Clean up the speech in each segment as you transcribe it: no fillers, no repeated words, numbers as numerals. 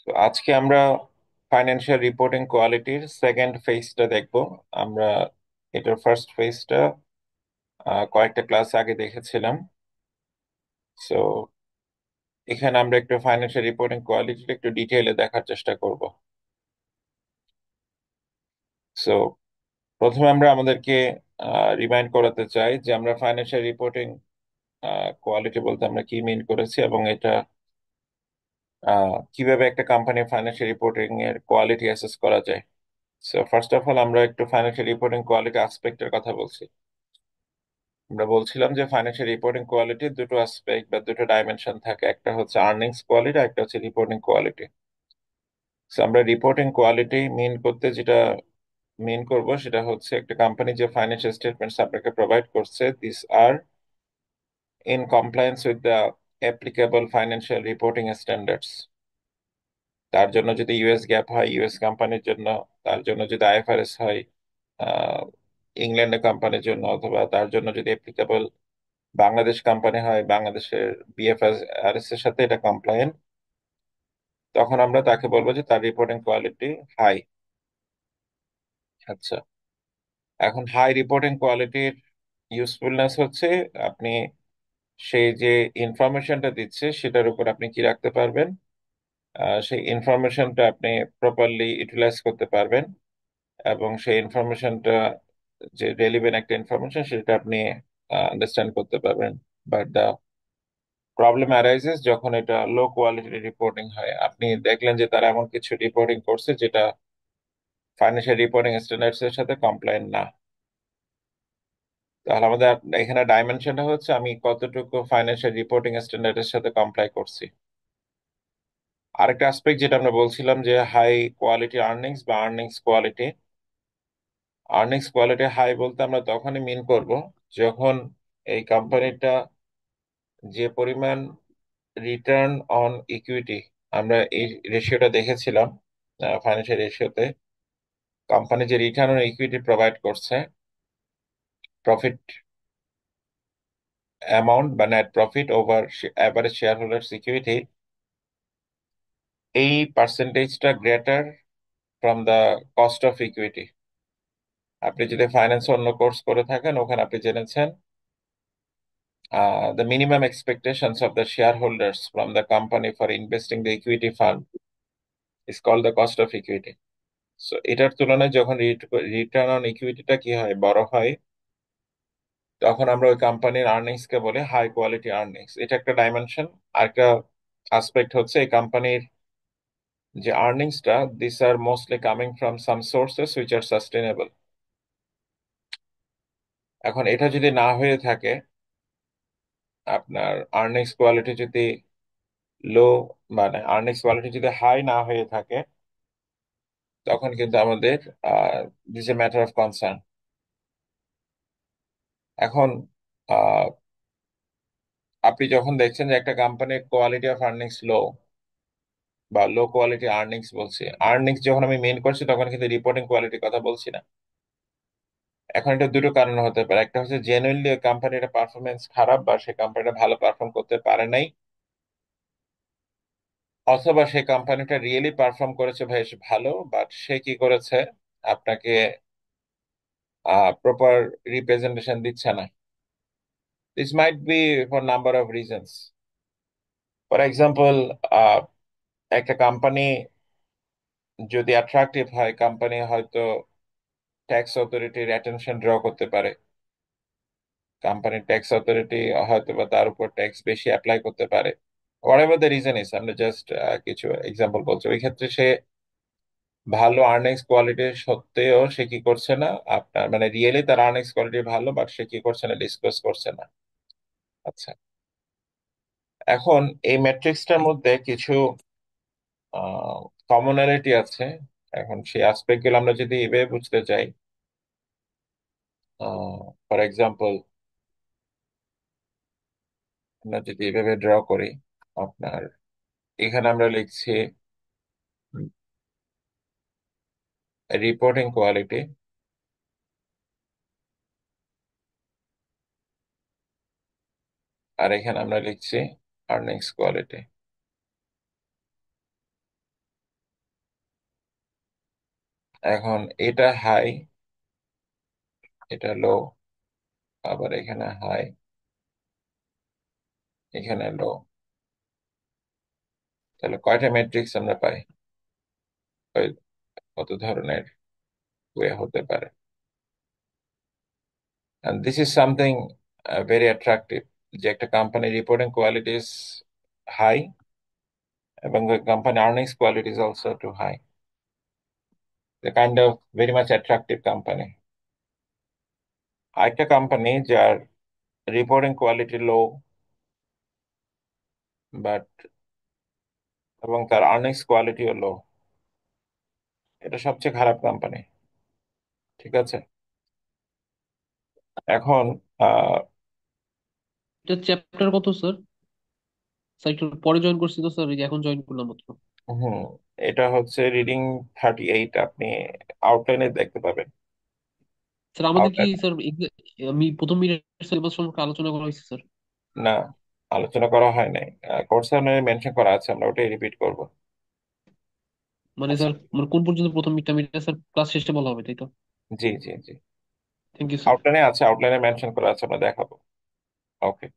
তো আজকে আমরা ফাইন্যান্সিয়াল রিপোর্টিং কোয়ালিটির সেকেন্ড ফেজটা দেখব। আমরা এটার ফার্স্ট ফেজটা কয়েকটা ক্লাস আগে দেখেছিলাম। সো এখানে আমরা একটু ফাইন্যান্সিয়াল রিপোর্টিং কোয়ালিটিটা একটু ডিটেইলে দেখার চেষ্টা করব। সো প্রথমে আমরা আমাদেরকে রিমাইন্ড করাতে চাই যে আমরা ফাইন্যান্সিয়াল রিপোর্টিং কোয়ালিটি বলতে আমরা কি মিন করেছি এবং এটা কিভাবে একটা কোম্পানির ফাইন্যান্সিয়াল রিপোর্টিং এর কোয়ালিটি অ্যাসেস করা যায়। সো ফার্স্ট অফ অল আমরা একটু ফাইন্যান্সিয়াল রিপোর্টিং কোয়ালিটি অ্যাসপেক্টের কথা বলছি। আমরা বলছিলাম যে ফাইন্যান্সিয়াল রিপোর্টিং কোয়ালিটির দুটো অ্যাসপেক্ট বা দুটো ডাইমেনশন থাকে, একটা হচ্ছে আর্নিংস কোয়ালিটি, একটা হচ্ছে রিপোর্টিং কোয়ালিটি। আমরা রিপোর্টিং কোয়ালিটি মিন করতে যেটা মিন করব সেটা হচ্ছে একটা কোম্পানি যে ফাইন্যান্সিয়াল স্টেটমেন্টস আপনাকে প্রোভাইড করছে, this are in compliance with the applicable financial reporting standards. তার জন্য যদি ইউএস গ্যাপ হয় ইউএস কোম্পানির জন্য, তার জন্য যদি আইএফআরএস হয় আহ ইংল্যান্ডের কোম্পানির জন্য, অথবা তার জন্য যদি অ্যাপ্লিকেবল বাংলাদেশ কোম্পানি হয় বাংলাদেশের বিএফআরএস এর সাথে এটা কমপ্লায়েন্ট, তখন আমরা তাকে বলবো যে তার রিপোর্টিং কোয়ালিটি হাই। আচ্ছা, এখন হাই রিপোর্টিং কোয়ালিটির ইউজফুলনেস হচ্ছে আপনি সেই যে ইনফরমেশনটা দিচ্ছে সেটার উপর আপনি কি রাখতে পারবেন, সেই ইনফরমেশনটা আপনি প্রপারলি ইউটিলাইজ করতে পারবেন এবং সেই ইনফরমেশনটা যে রেলিভেন্ট একটা ইনফরমেশন সেটা আপনি আন্ডারস্ট্যান্ড করতে পারবেন। বাট দ্য প্রবলেম অ্যারাইজেস যখন এটা লো কোয়ালিটির রিপোর্টিং হয়, আপনি দেখলেন যে তারা এমন কিছু রিপোর্টিং করছে যেটা ফাইন্যান্সিয়াল রিপোর্টিং স্ট্যান্ডার্ডস এর সাথে কমপ্লায়েন্ট না। তাহলে আমাদের এখানে ডাইমেনশনটা হচ্ছে আমি কতটুকু ফাইন্যান্সিয়াল রিপোর্টিং স্ট্যান্ডার্ডের সাথে কমপ্লাই করছি। আরেকটা অ্যাসপেক্ট যেটা আমরা বলছিলাম যে হাই কোয়ালিটি আর্নিংস বা earnings quality. Earnings quality high বলতে আমরা তখনই মিন করব যখন এই কোম্পানিটা যে পরিমাণ রিটার্ন অন ইকুইটি, আমরা এই রেশিওটা দেখেছিলাম ফাইন্যান্সিয়াল রেশিওতে, কোম্পানি যে রিটার্ন অন ইকুইটি প্রোভাইড করছে, প্রফিট অ্যামাউন্ট বা net profit over average shareholders equity, এই পার্সেন্টেজটা greater from the cost of equity. আপনি যদি ফাইন্যান্স অন্য কোর্স করে থাকেন ওখানে আপনি জেনেছেন the minimum expectations of the shareholders from the company for investing the equity fund is called the cost of equity. So এটার তুলনায় যখন রিটার্ন অন ইকুইটিটা কি হয়, বড় হয়, তখন আমরা ওই কোম্পানির আর্নিংস কে বলি হাই কোয়ালিটি আর্নিংস। এটা একটা ডাইমেনশন। আরেকটা অ্যাসপেক্ট হচ্ছে এই কোম্পানির যে আর্নিংসটা, this are mostly coming from some sources which are sustainable. এখন এটা যদি না হয়ে থাকে, আপনার আর্নিংস কোয়ালিটি যদি লো, মানে আর্নিংস কোয়ালিটি যদি হাই না হয়ে থাকে, তখন কিন্তু আমাদের this a matter of concern. এখন আহ, আপনি যখন দেখছেন যে একটা কোম্পানির কোয়ালিটি অফ আর্নিংস লো বা লো কোয়ালিটি আর্নিংস বলছি, আর্নিংস যখন আমি মেন করছি তখন কিন্তু রিপোর্টিং কোয়ালিটির কথা বলছি না। এখন এটা দুটো কারণে হতে পারে, একটা হচ্ছে জেনুইনলি ওই কোম্পানির পারফরমেন্স খারাপ বা সেই কোম্পানিটা ভালো পারফর্ম করতে পারে নাই, অথবা সেই কোম্পানিটা রিয়েলি পারফর্ম করেছে বেশ ভালো, বাট সে কি করেছে, আপনাকে প্রপার রিপ্রেজেন্টেশন দিচ্ছে না। This might be for number of reasons. For example, একটা কোম্পানি যদি অ্যাট্রাকটিভ হয়, কোম্পানি হয়তো ট্যাক্স অথরিটির অ্যাটেনশন ড্র করতে পারে, কোম্পানির ট্যাক্স অথরিটি হয়তো বা তার উপর ট্যাক্স বেশি অ্যাপ্লাই করতে পারে, what ever the reason is, আমরা জাস্ট কিছু এক্সাম্পল বলছি। ওই ক্ষেত্রে সে ভালো আর্নিংস কোয়ালিটি সত্ত্বেও সে কি করছে না, আপনার মানে রিয়েলি তার আর্নিংস কোয়ালিটি ভালো, বাট সে কি করছে না, ডিসক্লোজ করছে না। আচ্ছা, এখন এই ম্যাট্রিক্সটার মধ্যে কিছু কমনালিটি আছে। এখন সেই অ্যাসপেক্ট গুলো আমরা যদি এভাবে বুঝতে চাই, ফর এক্সাম্পল আমরা যদি এভাবে ড্র করি, আপনার এখানে আমরা লিখছি রিপোর্টিং কোয়ালিটি, আর এখানে আমরা লিখছি আর্নিংস কোয়ালিটি। এখন এটা হাই, এটা লো, আবার এখানে হাই, এখানে লো। তাহলে কয়টা ম্যাট্রিক্স আমরা পাই? কত ধরনের ওয়ে হতে পারে? And this is something very attractive, যে একটা company reporting quality is high এবং company earnings quality is also too high, the kind of very much attractive company. আরেকটা কোম্পানি যার রিপোর্টিং কোয়ালিটি লো বাট এবং তার earnings কোয়ালিটিও লো, এটা সবচেয়ে খারাপ কোম্পানি। ঠিক আছে। এখন আহ এটা চ্যাপ্টার কত স্যার? স্যার একটু পরে জয়েন করছি তো স্যার, এই যে এখন জয়েন করলাম মাত্র। হুম, এটা হচ্ছে রিডিং 38, আপনি আউটলাইনে দেখতে পাবেন। স্যার আমাদের কি আউটলাইন স্যার আমি প্রথম মিনিট সিলেবাস সম্পর্কে আলোচনা করা হয়েছে স্যার? না, আলোচনা করা হয় নাই। কোর্সে মেনশন করা আছে, আমরা ওটাই রিপিট করব। মানে আচ্ছা। স্যার মানে কোন পর্যন্ত প্রথম মিডটা মিডটা স্যার ক্লাস শেষে বলা হবে তাই তো? জি জি জি, থ্যাংক ইউ স্যার। আউটলাইনে আছে, আউটলাইনে মেনশন করা আছে, আমরা দেখাবো। ওকে।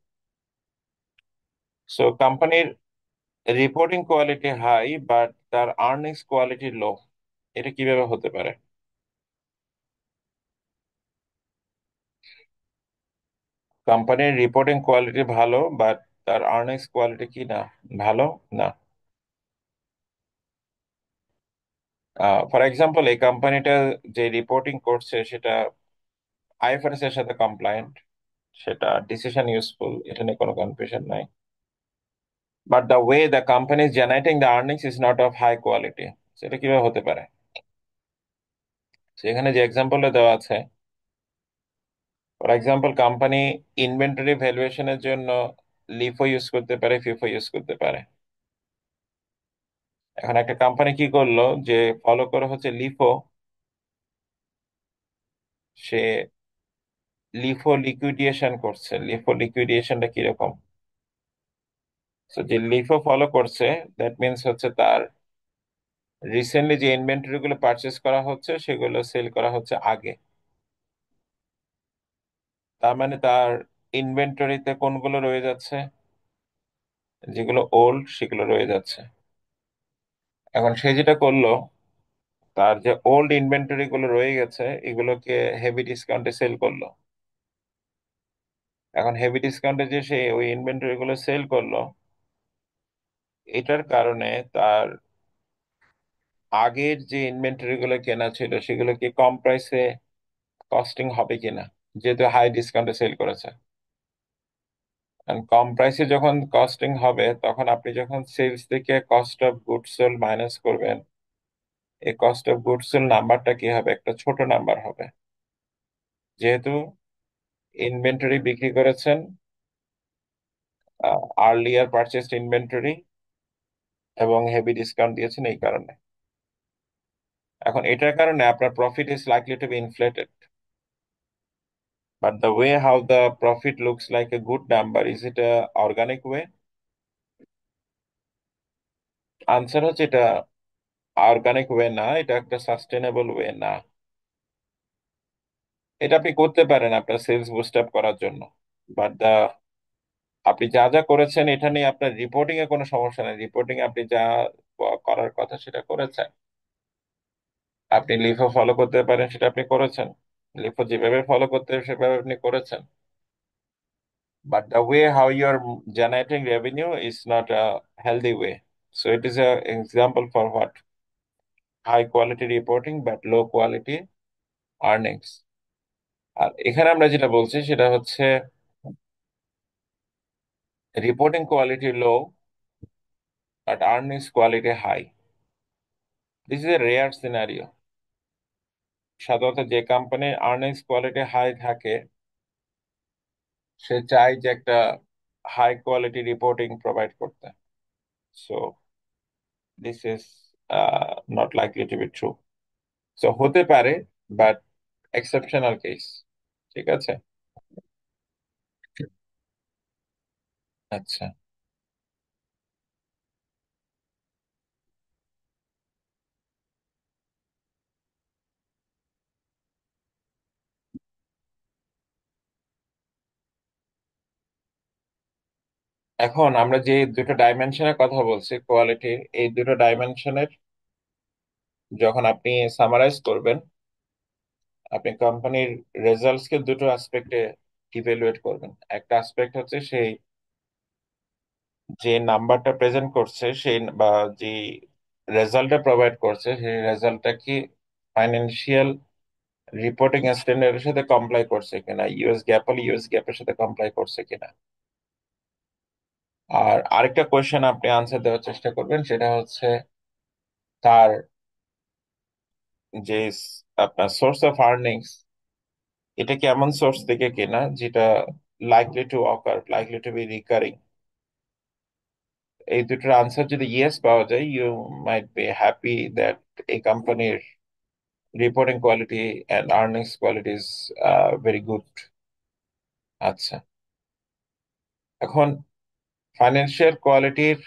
সো কোম্পানির রিপোর্টিং কোয়ালিটি হাই বাট তার আর্নিংস কোয়ালিটি লো, এটা কিভাবে হতে পারে? কোম্পানির রিপোর্টিং কোয়ালিটি ভালো বাট তার আর্নিংস কোয়ালিটি কি না, ভালো না। ফর এক্সাম্পল, এই কোম্পানিটা যে রিপোর্টিং করছে সেটা আইএফআরএস এর সাথে কমপ্লায়েন্ট, সেটা ডিসিশন ইউজফুল, এটা নিয়ে কোনো কনফিউশন নাই। But the way the company is generating the earnings is not of high quality, সেটা কিভাবে হতে পারে? সেখানে যে এক্সাম্পলটা দেওয়া আছে, ফর এক্সাম্পল কোম্পানি ইনভেন্টরি ভ্যালুয়েশনের জন্য লিফো ইউজ করতে পারে, ফিফো ইউজ করতে পারে। এখন একটা কোম্পানি কি করলো, যে ফলো করে হচ্ছে লিফো, সে লিফো লিকুইডিয়েশন করছে। লিফো লিকুইডিয়েশনটা কিরকম? তো যে লিফো ফলো করছে, দ্যাট মিনস হচ্ছে তার রিসেন্টলি যে ইনভেন্টরি গুলো পারচেস করা হচ্ছে সেগুলো সেল করা হচ্ছে আগে। তার মানে তার ইনভেন্টরিতে কোনগুলো রয়ে যাচ্ছে, যেগুলো ওল্ড সেগুলো রয়ে যাচ্ছে। এখন সে যেটা করলো, তার যে ওল্ড ইনভেন্টরি গুলো রয়ে গেছে এগুলোকে হেভি ডিসকাউন্টে সেল করলো। এখন হেভি ডিসকাউন্টে যে সে ওই ইনভেন্টরি গুলো সেল করলো, এটার কারণে তার আগের যে ইনভেন্টরি গুলো কেনা ছিল সেগুলো কি কম প্রাইসে কস্টিং হবে কিনা, যেহেতু হাই ডিসকাউন্টে সেল করেছে। And কম প্রাইসে যখন কস্টিং হবে তখন আপনি যখন সেলস থেকে cost of goods sold minus করবেন, এই কস্ট অফ গুডস সোল্ড নাম্বারটা কি হবে, একটা ছোট নাম্বার হবে। যেহেতু ইনভেন্টরি বিক্রি করেছেন, আর্লিয়ার পারচেসড ইনভেন্টরি, এবং হেভি ডিসকাউন্ট দিয়েছেন এই কারণে। এখন এটার কারণে আপনার profit is likely to be inflated, but the way how the profit looks like a good number, is it a organic way? Answer হচ্ছে এটা অর্গানিক ওয়ে না, এটা একটা সাস্টেনেবল ওয়ে না। এটা আপনি করতে পারেন আপনার সেলস বুস্ট আপ করার জন্য, বাট আপনি যা যা করেছেন এটা নিয়ে আপনার রিপোর্টিং এ কোনো সমস্যা নেই। রিপোর্টিং আপনি যা করার কথা সেটা করেছেন। আপনি লিফো ফলো করতে পারেন, সেটা আপনি করেছেন। লিফো যেভাবে ফলো করতে হবে সেভাবে আপনি করেছেন। But the way how you're generating revenue is not a healthy way. So it is a example for what? High quality reporting but low quality earnings. আর এখানে আমরা যেটা বলছি সেটা হচ্ছে reporting quality low but earnings quality high. This is a rare scenario. সাধারণত যে কোম্পানির earnings quality high থাকে সে চায় যে একটা হাই কোয়ালিটি রিপোর্টিং প্রোভাইড করতে। So this is not likely to be true. So হতে পারে, বাট এক্সেপশনাল কেস। ঠিক আছে। আচ্ছা। এখন আমরা যে দুটো ডাইমেনশনের কথা বলছি কোয়ালিটির, এই দুটো ডাইমেনশনের যখন আপনি সামারাইজ করবেন, আপনি কোম্পানির রেজাল্টস কে দুটো অ্যাসপেক্টে ইভ্যালুয়েট করবেন। একটা অ্যাসপেক্ট হচ্ছে সেই যে নাম্বারটা প্রেজেন্ট করছে সেই বা যে রেজাল্টটা প্রোভাইড করছে সেই রেজাল্টটা কি ফাইন্যান্সিয়াল রিপোর্টিং স্ট্যান্ডার্ডের সাথে কমপ্লাই করছে কিনা, ইউএস গ্যাপ হলে ইউএস গ্যাপের সাথে কমপ্লাই করছে কিনা। আর আরেকটা কোয়েশ্চেন আপনি আনসার দেওয়ার চেষ্টা করবেন, সেটা হচ্ছে তার যে আপনার সোর্স অফ আর্নিংস, এটা কি এমন সোর্স থেকে কেনা যেটা likely to occur, likely to be recurring. এই দুটোর আনসার যদি ইয়েস পাওয়া যায়, you might be happy that এই কোম্পানির reporting quality and earnings quality is very good. আচ্ছা, এখন ফাইন্যান্সিয়াল কোয়ালিটির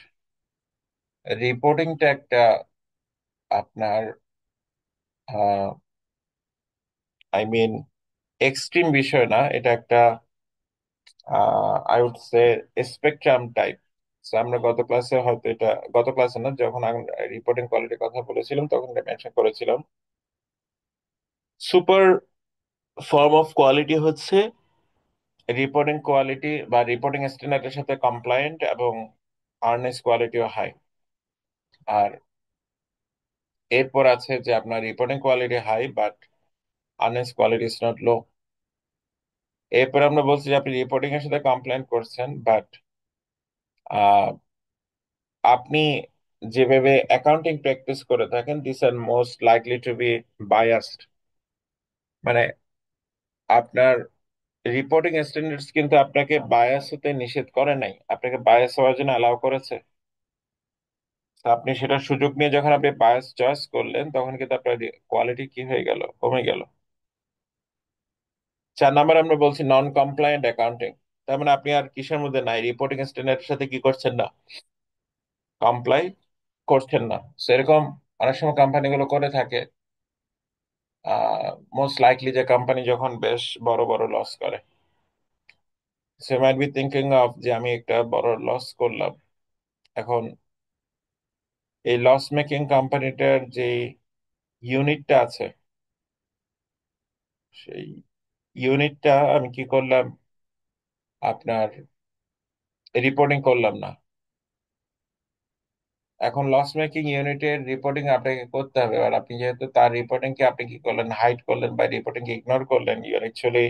রিপোর্টিংটা একটা আপনার আই মিন এক্সট্রিম বিষয় না, এটা একটা I would say spectrum type. আমরা গত ক্লাসে হয়তো এটা, গত ক্লাসে না, যখন রিপোর্টিং কোয়ালিটির কথা বলেছিলাম তখন এটা মেনশন করেছিলাম। সুপার ফর্ম অফ কোয়ালিটি হচ্ছে রিপোর্টিং কোয়ালিটি বা রিপোর্টিং স্ট্যান্ডার্ডের সাথে কমপ্লায়েন্ট এবং আর্নেস কোয়ালিটিও হাই। আর এরপর আছে যে আপনার reporting quality high but earnings quality is not low. এরপর আমরা বলছি যে আপনি রিপোর্টিং এর সাথে কমপ্লেন করছেন বাট আপনি যেভাবে অ্যাকাউন্টিং প্র্যাকটিস করে থাকেন this are most likely to be biased. মানে আপনার রিপোর্টিং স্ট্যান্ডার্ডস কিন্তু আপনাকে বায়াস হতে নিষেধ করে নাই, আপনাকে বায়াস হওয়ার জন্য অ্যালাউ করেছে। তো আপনি সেটার সুযোগ নিয়ে যখন আপনি বায়াস চয়েস করলেন তখন কিন্তু আপনার কোয়ালিটি কি হয়ে গেল, কমে গেল। 4 নাম্বার আমরা বলছি নন কমপ্লায়েন্ট অ্যাকাউন্টিং। তার মানে আপনি আর কিসের মধ্যে নাই, রিপোর্টিং স্ট্যান্ডার্ডের সাথে কি করছেন না, কমপ্লাই করছেন না। সেরকম অনেক সময় কোম্পানিগুলো করে থাকে। মোস্ট লাইকলি যে কোম্পানি যখন বেশ বড় বড় লস করে, সে মাইট বি থিঙ্কিং অফ যে আমি একটা বড় লস করলাম। এখন এই লস মেকিং কোম্পানিটার যে ইউনিটটা আছে, সেই ইউনিটটা আমি কি করলাম, আপনার রিপোর্টিং করলাম না। এখন লস মেকিং ইউনিটের রিপোর্টিং আপনাকে করতে হবে, আর আপনি যেহেতু তার রিপোর্টিং কে আপনি কি করলেন, হাইড করলেন বা রিপোর্টিং কে ইগনোর করলেন, you are actually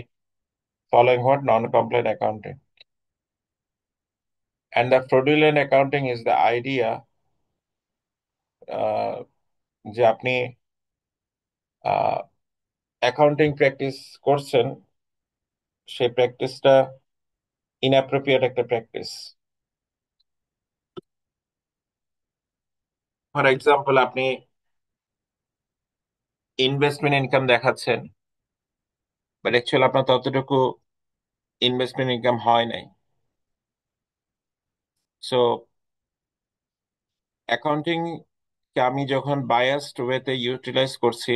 following what, non compliant accounting. And the fraudulent accounting is the idea যে আপনি অ্যাকাউন্টিং প্র্যাকটিস করছেন, সেই প্র্যাকটিসটা ইনঅ্যাপ্রোপ্রিয়েট একটা প্র্যাকটিস। ফর এক্সাম্পল, আপনি ইনভেস্টমেন্ট ইনকাম দেখাচ্ছেন বাট অ্যাকচুয়ালি আপনার ততটুকু ইনভেস্টমেন্ট ইনকাম হয় নাই। সো অ্যাকাউন্টিং কে আমি যখন বায়াসড ওয়েতে ইউটিলাইজ করছি,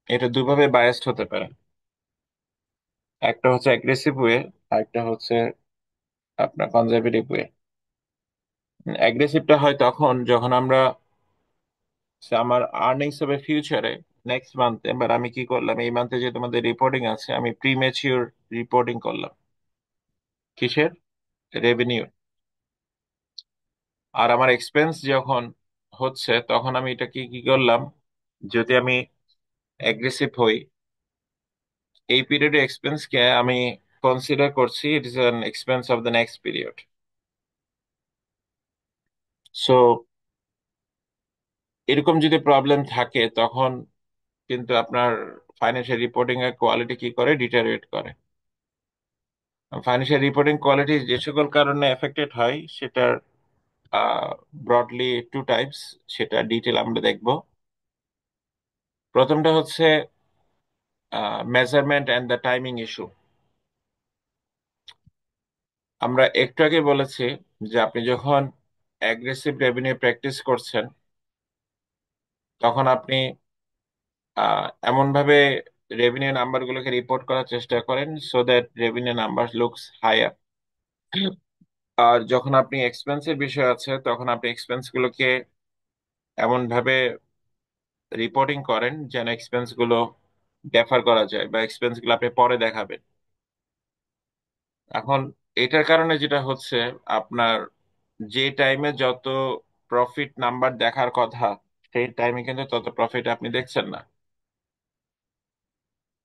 এটা দুভাবে বায়াসড হতে পারে। একটা হচ্ছে অ্যাগ্রেসিভ ওয়ে, আর একটা হচ্ছে আপনার কনজারভেটিভ ওয়ে। অ্যাগ্রেসিভটা হয় তখন যখন আমরা আমার আর্নিংস হবে ফিউচারে, নেক্সট মান্থে, বাট আমি কি করলাম, এই মান্থে যে তোমাদের রিপোর্টিং আছে আমি প্রিমেচিওর রিপোর্টিং করলাম। কিসের? রেভিনিউ। আর আমার এক্সপেন্স যখন হচ্ছে তখন আমি এটা কি কি করলাম, যদি আমি অ্যাগ্রেসিভ হই, এই পিরিয়ডে এক্সপেন্সকে আমি কনসিডার করছি it is an expense of the next period. So এরকম যদি প্রবলেম থাকে তখন কিন্তু আপনার ফাইন্যান্সিয়াল রিপোর্টিং এর কোয়ালিটি কি করে, ডিটারিয়েট করে। ফাইন্যান্সিয়াল রিপোর্টিং কোয়ালিটি যে সকল কারণে এফেক্টেড হয় সেটার ব্রডলি টু টাইপস, সেটা ডিটেল আমরা দেখব। প্রথমটা হচ্ছে measurement and the timing issue. আমরা একটু আগে বলেছি যে আপনি যখন অ্যাগ্রেসিভ রেভিনিউ প্র্যাকটিস করছেন তখন আপনি এমন ভাবে রেভিনিউ নাম্বার গুলোকে রিপোর্ট করার চেষ্টা করেন so that revenue number looks higher. আর যখন আপনি এক্সপেন্সের বিষয় আছে তখন আপনি এক্সপেন্স গুলোকে এমন ভাবে রিপোর্টিং করেন যেন এক্সপেন্স গুলো ডেফার করা যায় বা এক্সপেন্স গুলো আপনি পরে দেখাবেন। এখন এটার কারণে যেটা হচ্ছে, আপনার যে টাইমে যত প্রফিট নাম্বার দেখার কথা সেই টাইমে কিন্তু তত প্রফিট আপনি দেখছেন না।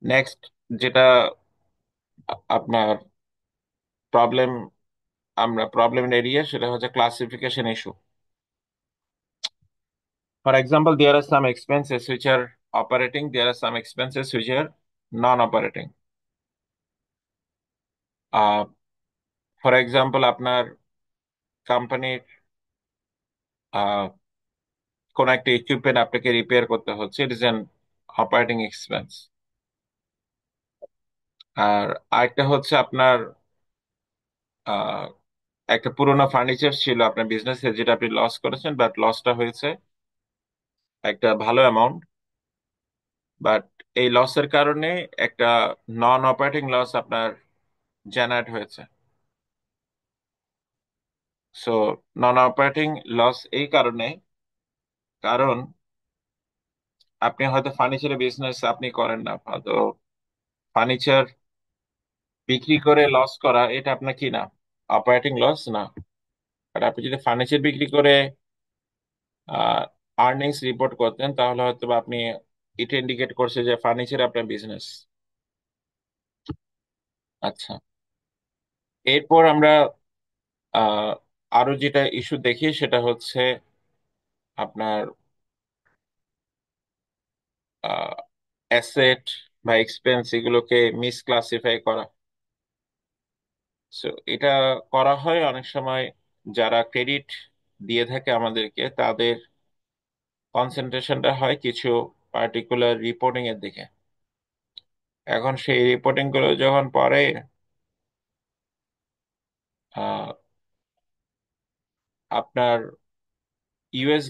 নেক্সট যেটা আপনার প্রবলেম, আমরা প্রবলেম এরিয়া, সেটা হচ্ছে classification issue. For example, there are some expenses which are operating, there are some expenses which are non operating. For example, আপনার কোম্পানির কোন একটা ইকুইপমেন্ট আপনাকে রিপেয়ার করতে হচ্ছে, it is an operating expense. আর আরেকটা হচ্ছে আপনার আহ, একটা পুরোনো ফার্নিচার ছিল আপনার বিজনেসে, যেটা আপনি লস করেছেন, বাট লসটা হয়েছে একটা ভালো অ্যামাউন্ট। বাট এই লসের কারণে একটা নন অপারেটিং লস আপনার জেনারেট হয়েছে। সো নন অপারেটিং লস এই কারণে, কারণ আপনি হয়তো ফার্নিচারের বিজনেস আপনি করেন না, হয়তো ফার্নিচার বিক্রি করে লস করা এটা আপনার কি না, অপারেটিং লস না। আর আপনি যদি ফার্নিচার বিক্রি করে আর্নিংস রিপোর্ট করতেন তাহলে হয়তো বা আপনি, এটা ইন্ডিকেট করছে যে ফার্নিচার আপনার বিজনেস। আচ্ছা, এরপর আমরা আহ, আরো যেটা ইস্যু দেখি সেটা হচ্ছে আপনার অ্যাসেট বা এক্সপেন্স এগুলোকে মিসক্লাসিফাই করা। সো এটা করা হয় অনেক সময়, যারা ক্রেডিট দিয়ে থাকে আমাদেরকে তাদের কনসেন্ট্রেশনটা হয় কিছু পার্টিকুলার রিপোর্টিং এর দিকে। এখন সেই রিপোর্টিং গুলো যখন পরে আহ, আপনার ইউএস,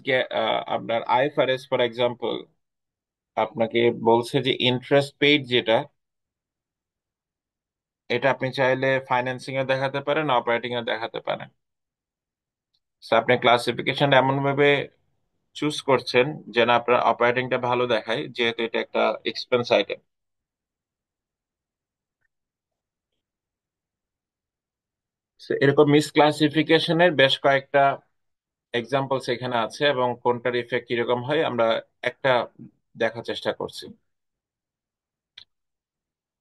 আপনার আইএফআরএস ফর এক্সাম্পল আপনাকে বলছে যে ইন্টারেস্ট পেইড যেটা, এটা আপনি চাইলে ফাইন্যান্সিং এ দেখাতে পারেন, অপারেটিং এ দেখাতে পারেন। So আপনি ক্লাসিফিকেশন এমন ভাবে চুজ করছেন যেন আপনার অপারেটিংটা ভালো দেখায়, যেহেতু এটা একটা এক্সপেন্স আইটেম। এরকম মিসক্লাসিফিকেশনের বেশ কয়েকটা এক্সাম্পলস এখানে আছে, এবং কোনটার ইফেক্ট কিরকম হয় আমরা একটা দেখার চেষ্টা করছি।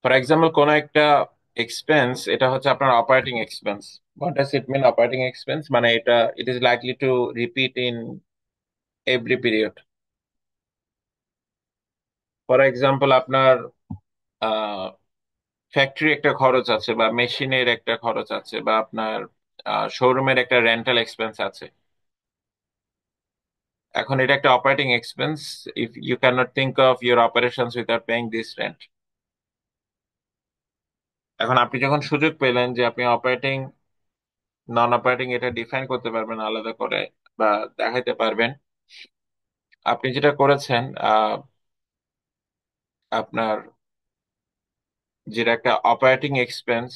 ফর এক্সাম্পল, কোন একটা এক্সপেন্স এটা হচ্ছে আপনার operating expense. What does it mean operating expense? মানে এটা it is likely to repeat in every period. For example, আপনার ফ্যাক্টরি একটা খরচ আছে, বা মেশিনের একটা খরচ আছে, বা আপনার শোরুমের একটা রেন্টাল এক্সপেন্স আছে। এখন এটা একটা operating expense. If you can not think of your operations without paying this rent. এখন আপনি যখন সুযোগ পেলেন যে আপনি অপারেটিং নন অপারেটিং এটা ডিফাইন করতে পারবেন আলাদা করে বা দেখাইতে পারবেন, আপনি যেটা করেছেন আপনার যেটা একটা অপারেটিং এক্সপেন্স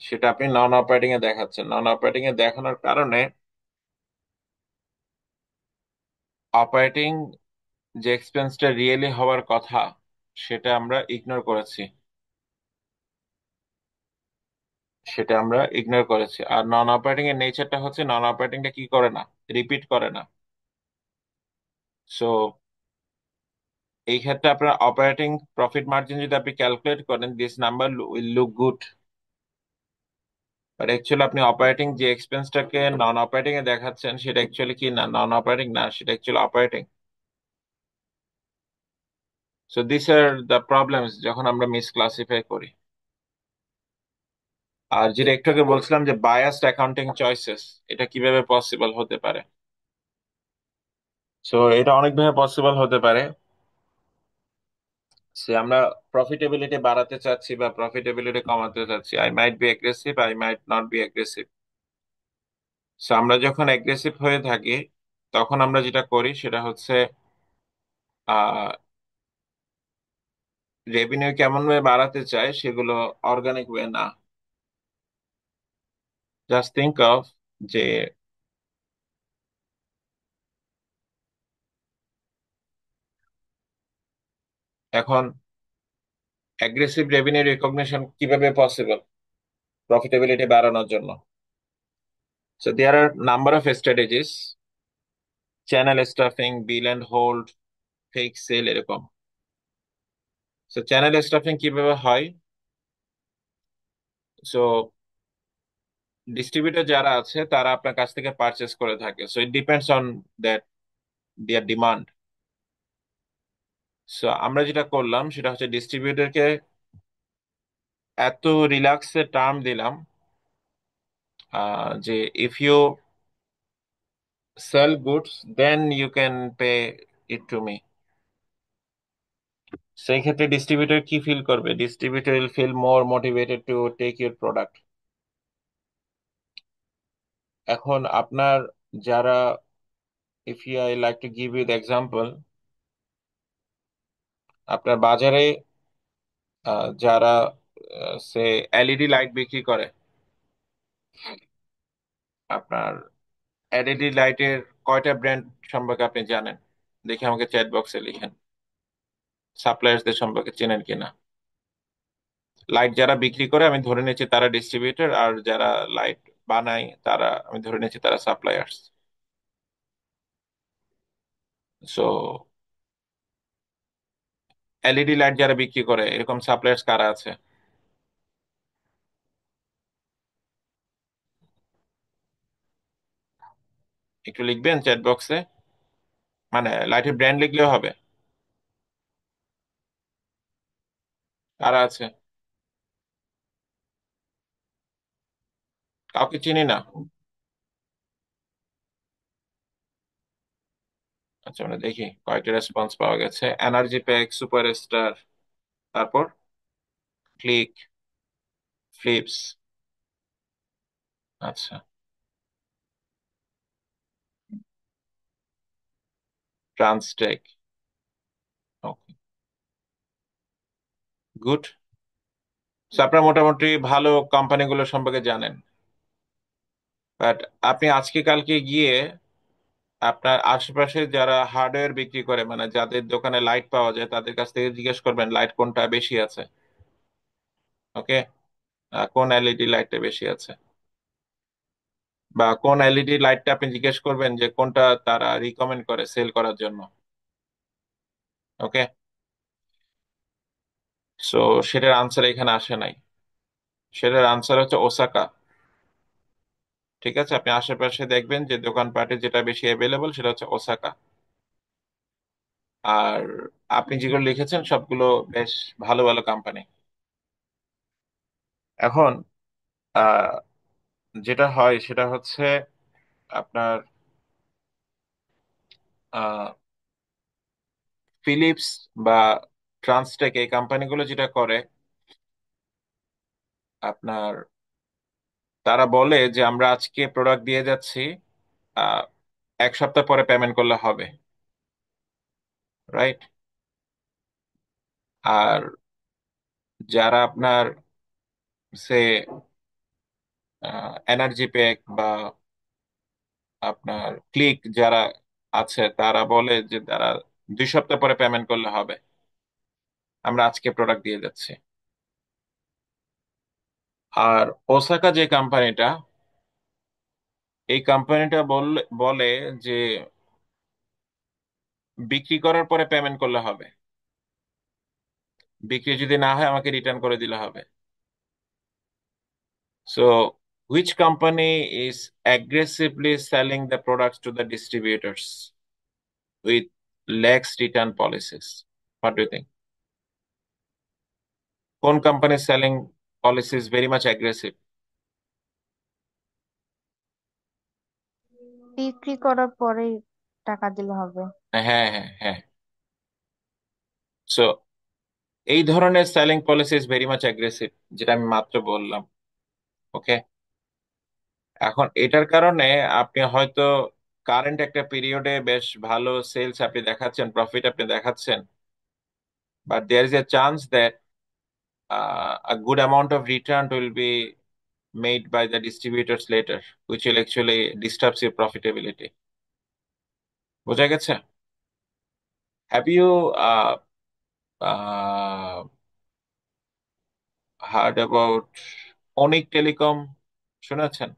সেটা আপনি নন অপারেটিং এ দেখাচ্ছেন। নন অপারেটিং এ দেখানোর কারণে অপারেটিং যে এক্সপেন্সটা রিয়েলি হওয়ার কথা সেটা আমরা ইগনোর করেছি, আর নন অপারেটিং এর নেচারটা হচ্ছে নন অপারেটিংটা কি করে না, রিপিট করে না। সো এই ক্ষেত্রে আপনার অপারেটিং প্রফিট মার্জিন যদি আপনি ক্যালকুলেট করেন, this number will look good, but actually আপনি অপারেটিং যে এক্সপেন্সটাকে নন অপারেটিং এ দেখাচ্ছেন সেটা অ্যাকচুয়ালি কি না, নন অপারেটিং না, সেটা actually operating. So this are the problems যখন আমরা মিসক্লাসিফাই করি। আর যেটা একটু আগে বলছিলাম যে বায়াসড অ্যাকাউন্টিং চয়েসেস, এটা কিভাবে পসিবল হতে পারে। সো এটা অনেকভাবে পসিবল হতে পারে। সে আমরা প্রফিটেবিলিটি বাড়াতে চাচ্ছি বা প্রফিটেবিলিটি কমাতে চাচ্ছি, I might be aggressive, I might not be aggressive. So আমরা যখন অ্যাগ্রেসিভ হয়ে থাকি তখন আমরা যেটা করি সেটা হচ্ছে আহ রেভিনিউ কেমন ভাবে বাড়াতে চাই সেগুলো অর্গানিক ওয়ে না। জাস্ট থিঙ্ক অফ যে এখন অ্যাগ্রেসিভ রেভিনিউ রিকগনিশন কিভাবে পসিবল প্রফিটেবিলিটি বাড়ানোর জন্য? So there are number of strategies, channel stuffing, bill and hold, fake sale, এরকম। সো চ্যানেল স্টাফিং কিভাবে হয়? সো ডিস্ট্রিবিউটর যারা আছে তারা আপনার কাছ থেকে পারচেস করে থাকে, so it depends on that their demand. So আমরা যেটা করলাম সেটা হচ্ছে ডিস্ট্রিবিউটরকে এত রিল্যাক্সে টার্ম দিলাম যে if you sell goods then you can pay it to me. সেই ক্ষেত্রে ডিস্ট্রিবিউটর কি ফিল করবে? Distributor will feel more motivated to take your product. এখন আপনার যারা, if you I like to give you the example, আপনার বাজারে যারা সে এলইডি লাইট বিক্রি করে, আপনার এলইডি লাইটের কয়টা ব্র্যান্ড সম্পর্কে আপনি জানেন? দেখে আমাকে চ্যাট বক্সে লিখেন। সাপ্লায়ার্সদের সম্পর্কে চেনেন কিনা? লাইট যারা বিক্রি করে আমি ধরে নিচ্ছি তারা ডিস্ট্রিবিউটর, আর যারা লাইট বানায় তারা আমি ধরে নিচ্ছি তারা সাপ্লায়ার্স। সো এলইডি লাইট যারা বিক্রি করে এরকম সাপ্লায়ার্স কারা আছে? একটু লিখবেন চ্যাট বক্সে, মানে লাইটের ব্র্যান্ড লিখলেও হবে। কারা আছে? কাউকে চিনি না। আচ্ছা, আমরা দেখি কয়টা রেসপন্স পাওয়া গেছে। এনার্জি প্যাক, সুপার স্টার, তারপর ক্লিক, ফ্লিপস। আচ্ছা, ট্রান্সটেক। ওকে, গুড। আপনারা মোটামুটি ভালো কোম্পানিগুলো সম্পর্কে জানেন। বাট আপনি আজকে কালকে গিয়ে আপনার আশেপাশে যারা হার্ডওয়্যার বিক্রি করে, মানে যাদের দোকানে লাইট পাওয়া যায়, তাদের কাছ থেকে জিজ্ঞেস করবেন লাইট কোনটা বেশি আছে। ওকে, কোন এলইডি লাইটটা বেশি আছে, বা কোন এলইডি লাইটটা আপনি জিজ্ঞেস করবেন যে কোনটা তারা রিকমেন্ড করে সেল করার জন্য। ওকে, সো সেটার আনসার এখানে আসে নাই। সেটার আনসার হচ্ছে ওসাকা। ঠিক আছে, আপনি আশেপাশে দেখবেন যে দোকানপাটে যেটা বেশি অ্যাভেলেবল সেটা হচ্ছে ওসাকা। আর আপনি যেগুলো লিখেছেন সবগুলো বেশ ভালো ভালো কোম্পানি। এখন আহ, যেটা হয় সেটা হচ্ছে আপনার ফিলিপস বা ট্রান্সটেক এই কোম্পানিগুলো যেটা করে, আপনার তারা বলে যে আমরা আজকে প্রোডাক্ট দিয়ে যাচ্ছি, আহ, এক সপ্তাহ পরে পেমেন্ট করলে হবে। রাইট? আর যারা আপনার সে এনার্জি প্যাক বা আপনার ক্লিক যারা আছে তারা বলে যে তারা 2 সপ্তাহ পরে পেমেন্ট করলে হবে, আমরা আজকে প্রোডাক্ট দিয়ে যাচ্ছি। আর ওসাকা যে কোম্পানিটা, এই কোম্পানিটা বললে বলে যে বিক্রি করার পরে পেমেন্ট করলে হবে, বিক্রি যদি না হয় আমাকে রিটার্ন করে দিলে হবে। So which company is aggressively selling the products to the distributors with lax return policies? What do you think? কোন company selling policy is very much aggressive? বিক্রি করার পরেই টাকা দিলে হবে। হ্যাঁ, হ্যাঁ, হ্যাঁ। সো এই ধরনের selling policy is very much aggressive, যেটা আমি মাত্র বললাম। ওকে, এখন এটার কারণে আপনি হয়তো কারেন্ট একটা পিরিয়ডে বেশ ভালো সেলস আপনি দেখাচ্ছেন, প্রফিট আপনি দেখাচ্ছেন, but there is a chance that a good amount of return will be made by the distributors later, which will actually disturbs your profitability. বোঝা গেছে? Have you uh, heard about Anik telecom? শুনেছেন?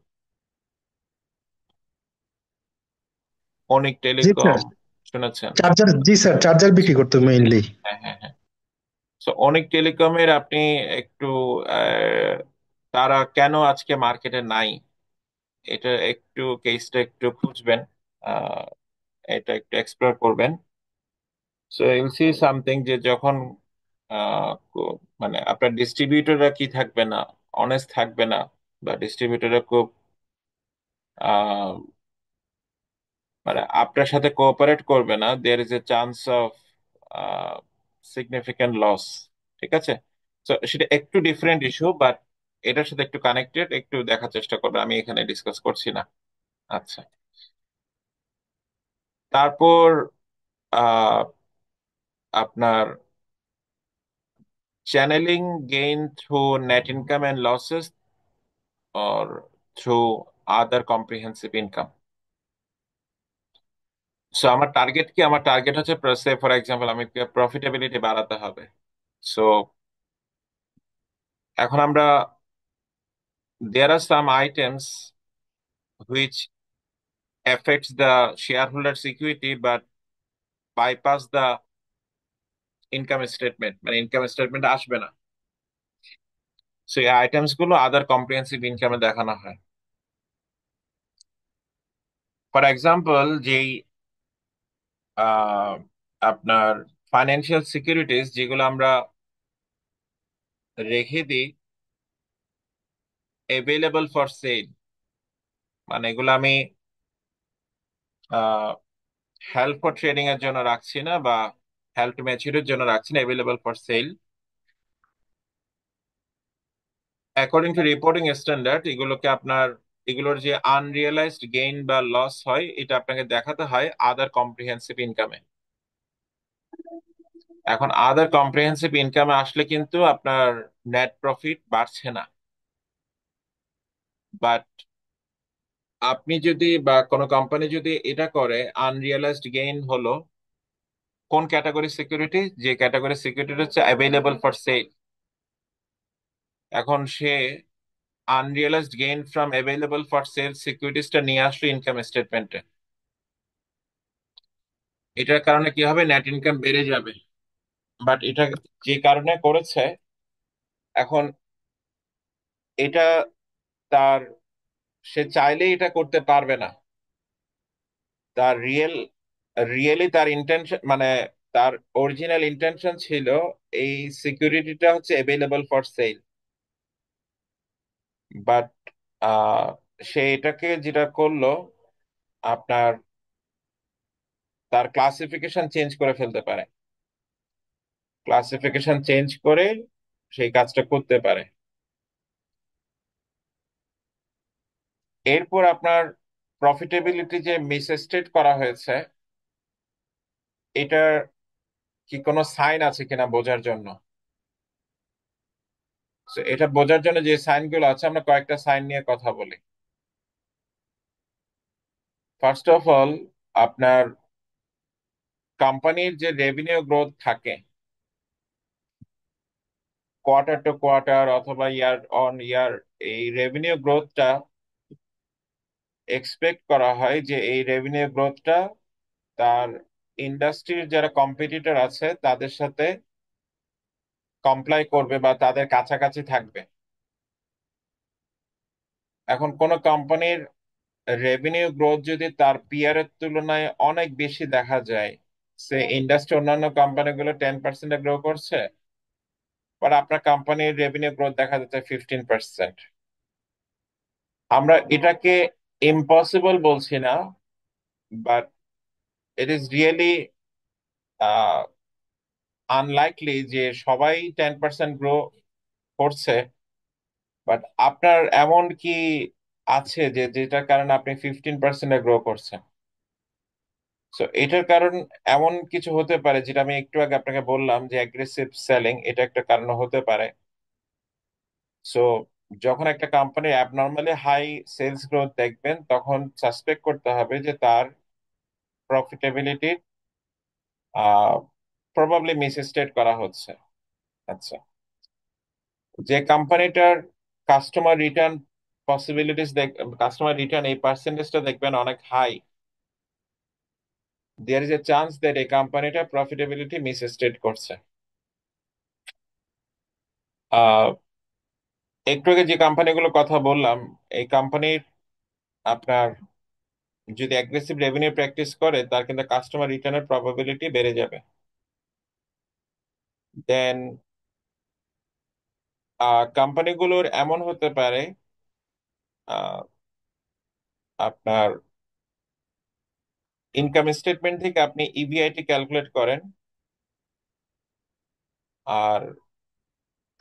অনিক জি sir, telecom শুনেছেন? Charger, জি sir, charger বিক্রি করতো mainly. হ্যাঁ, হ্যাঁ, হ্যাঁ। তো অনিক টেলিকমের আপনি একটু আহ, তারা কেন আজকে মার্কেটে নাই, এটা একটু কেসটা একটু খুঁজবেন, আহ, এটা একটু এক্সপ্লোর করবেন। সো ইউল সি সামথিং যে যখন মানে আপনার ডিস্ট্রিবিউটররা কি থাকবে না, অনেস্ট থাকবে না, বা ডিস্ট্রিবিউটররা খুব আহ, মানে আপনার সাথে কোঅপারেট করবে না, there is a chance of significant loss. ঠিক আছে? তো সেটা একটু ডিফারেন্ট ইস্যু, বাট এটার সাথে একটু কানেক্টেড, একটু দেখার চেষ্টা করবে, আমি এখানে ডিসকাস করছি না। আচ্ছা, তারপর আহ, আপনার channelling gain through net income and losses or through other comprehensive income. So আমার টার্গেট কি? আমার টার্গেট হচ্ছে সে ফর এক্সাম্পল আমি প্রফিটেবিলিটি বাড়াতে হবে। সো এখন আমরা, there are some items which affects the shareholders equity but bypass the income statement, মানে ইনকাম স্টেটমেন্ট আসবে না। সো এই আইটেমস গুলো আদার কম্প্রিহেন্সিভ ইনকামে দেখানো হয়। ফর এক্সাম্পল, যেই আহ, আপনার ফাইন্যান্সিয়াল সিকিউরিটিজ যেগুলো আমরা রেখে দিই অ্যাভেলেবল ফর সেল, মানে এগুলো আমি হেল্প ফর ট্রেডিং এর জন্য রাখছি না, বা হেল্প টু ম্যাচিউরিটির জন্য রাখছি না, available for sell. According to reporting standard এগুলোকে আপনার, এগুলোর যে আনরিয়েলাইজড গেইন বা লস হয় এটা আপনাকে দেখাতে হয় আদার কম্প্রিহেন্সিভ ইনকামে। এখন আদার কম্প্রিহেন্সিভ ইনকামে আসলে কিন্তু আপনার নেট প্রফিট বাড়ছে না, বাট আপনি যদি বা কোনো কোম্পানি যদি এটা করে, আনরিয়েলাইজড গেইন হলো কোন ক্যাটাগরি সিকিউরিটি, যে ক্যাটাগরি সিকিউরিটি হচ্ছে অ্যাভেলেবল ফর সেল, এখন সে unrealised gain from available for sale সিকিউরিটিসটা নিয়ে আসলো ইনকাম স্টেটমেন্টে। এটার কারণে কি হবে? নেট ইনকাম বেড়ে যাবে। বাট এটা যে কারণে করেছে, এখন এটা তার, সে চাইলেই এটা করতে পারবে না। তার রিয়েলি তার ইন্টেনশন, মানে তার অরিজিনাল ইন্টেনশন ছিল এই সিকিউরিটিটা হচ্ছে অ্যাভেলেবল ফর সেল, বাট সে এটাকে যেটা করলো, আপনার তার ক্লাসিফিকেশন চেঞ্জ করে ফেলতে পারে, ক্লাসিফিকেশন চেঞ্জ করে সেই কাজটা করতে পারে। এরপর আপনার প্রফিটেবিলিটি যে মিসস্টেট করা হয়েছে, এটার কি কোনো সাইন আছে কিনা বোঝার জন্য। So, এটা বোঝার জন্য যে সাইন গুলো আছে, আমরা কয়েকটা সাইন নিয়ে কথা বলি। ফার্স্ট অফ অল, আপনার কোম্পানির যে রেভিনিউ গ্রোথ থাকে কোয়ার্টার টু কোয়ার্টার অথবা ইয়ার অন ইয়ার, এই রেভিনিউ গ্রোথটা এক্সপেক্ট করা হয় যে এই রেভিনিউ গ্রোথটা তার ইন্ডাস্ট্রির যারা কম্পিটিটর আছে তাদের সাথে কমপ্লাই করবে বা তাদের কাছাকাছি থাকবে। এখন কোন কোম্পানির রেভিনিউ গ্রোথ যদি তার পিয়ারের তুলনায় অনেক বেশি দেখা যায়, সে ইন্ডাস্ট্রি অন্যান্য কোম্পানিগুলো 10% গ্রো করছে, বাট আপনার কোম্পানির রেভিনিউ গ্রোথ দেখা যাচ্ছে 15%। আমরা এটাকে ইম্পসিবল বলছি না, but it is really unlikely যে সবাই 10% গ্রো করছে, বাট আপনার এমন কি আছে যে যেটার কারণে আপনি 15% গ্রো করছেন? সো এটার কারণ এমন কিছু হতে পারে, যেটা আমি একটু আগে আপনাকে বললাম যে অ্যাগ্রেসিভ সেলিং, এটা একটা কারণ হতে পারে। সো যখন একটা কোম্পানির অ্যাবনর্মালি হাই সেলস গ্রোথ দেখবেন, তখন সাসপেক্ট করতে হবে যে তার প্রফিটেবিলিটি প্রবাবলি মিসস্টেট করা হচ্ছে। আচ্ছা, যে কোম্পানিটার customer return possibilities customer return এই পার্সেন্টেজটা দেখবেন অনেক high, there is a chance that এই কোম্পানিটা প্রফিটেবিলিটি মিসস্টেট করছে। আহ একটু আগে যে কোম্পানিগুলোর কথা বললাম, এই কোম্পানির আপনার যদি অ্যাগ্রেসিভ রেভিনিউ প্র্যাকটিস করে, তার কিন্তু কাস্টমার রিটার্নের প্রবাবিলিটি বেড়ে যাবে। দেন কোম্পানিগুলোর এমন হতে পারে, আহ, আপনার ইনকাম স্টেটমেন্ট থেকে আপনি ইবিআইটি ক্যালকুলেট করেন, আর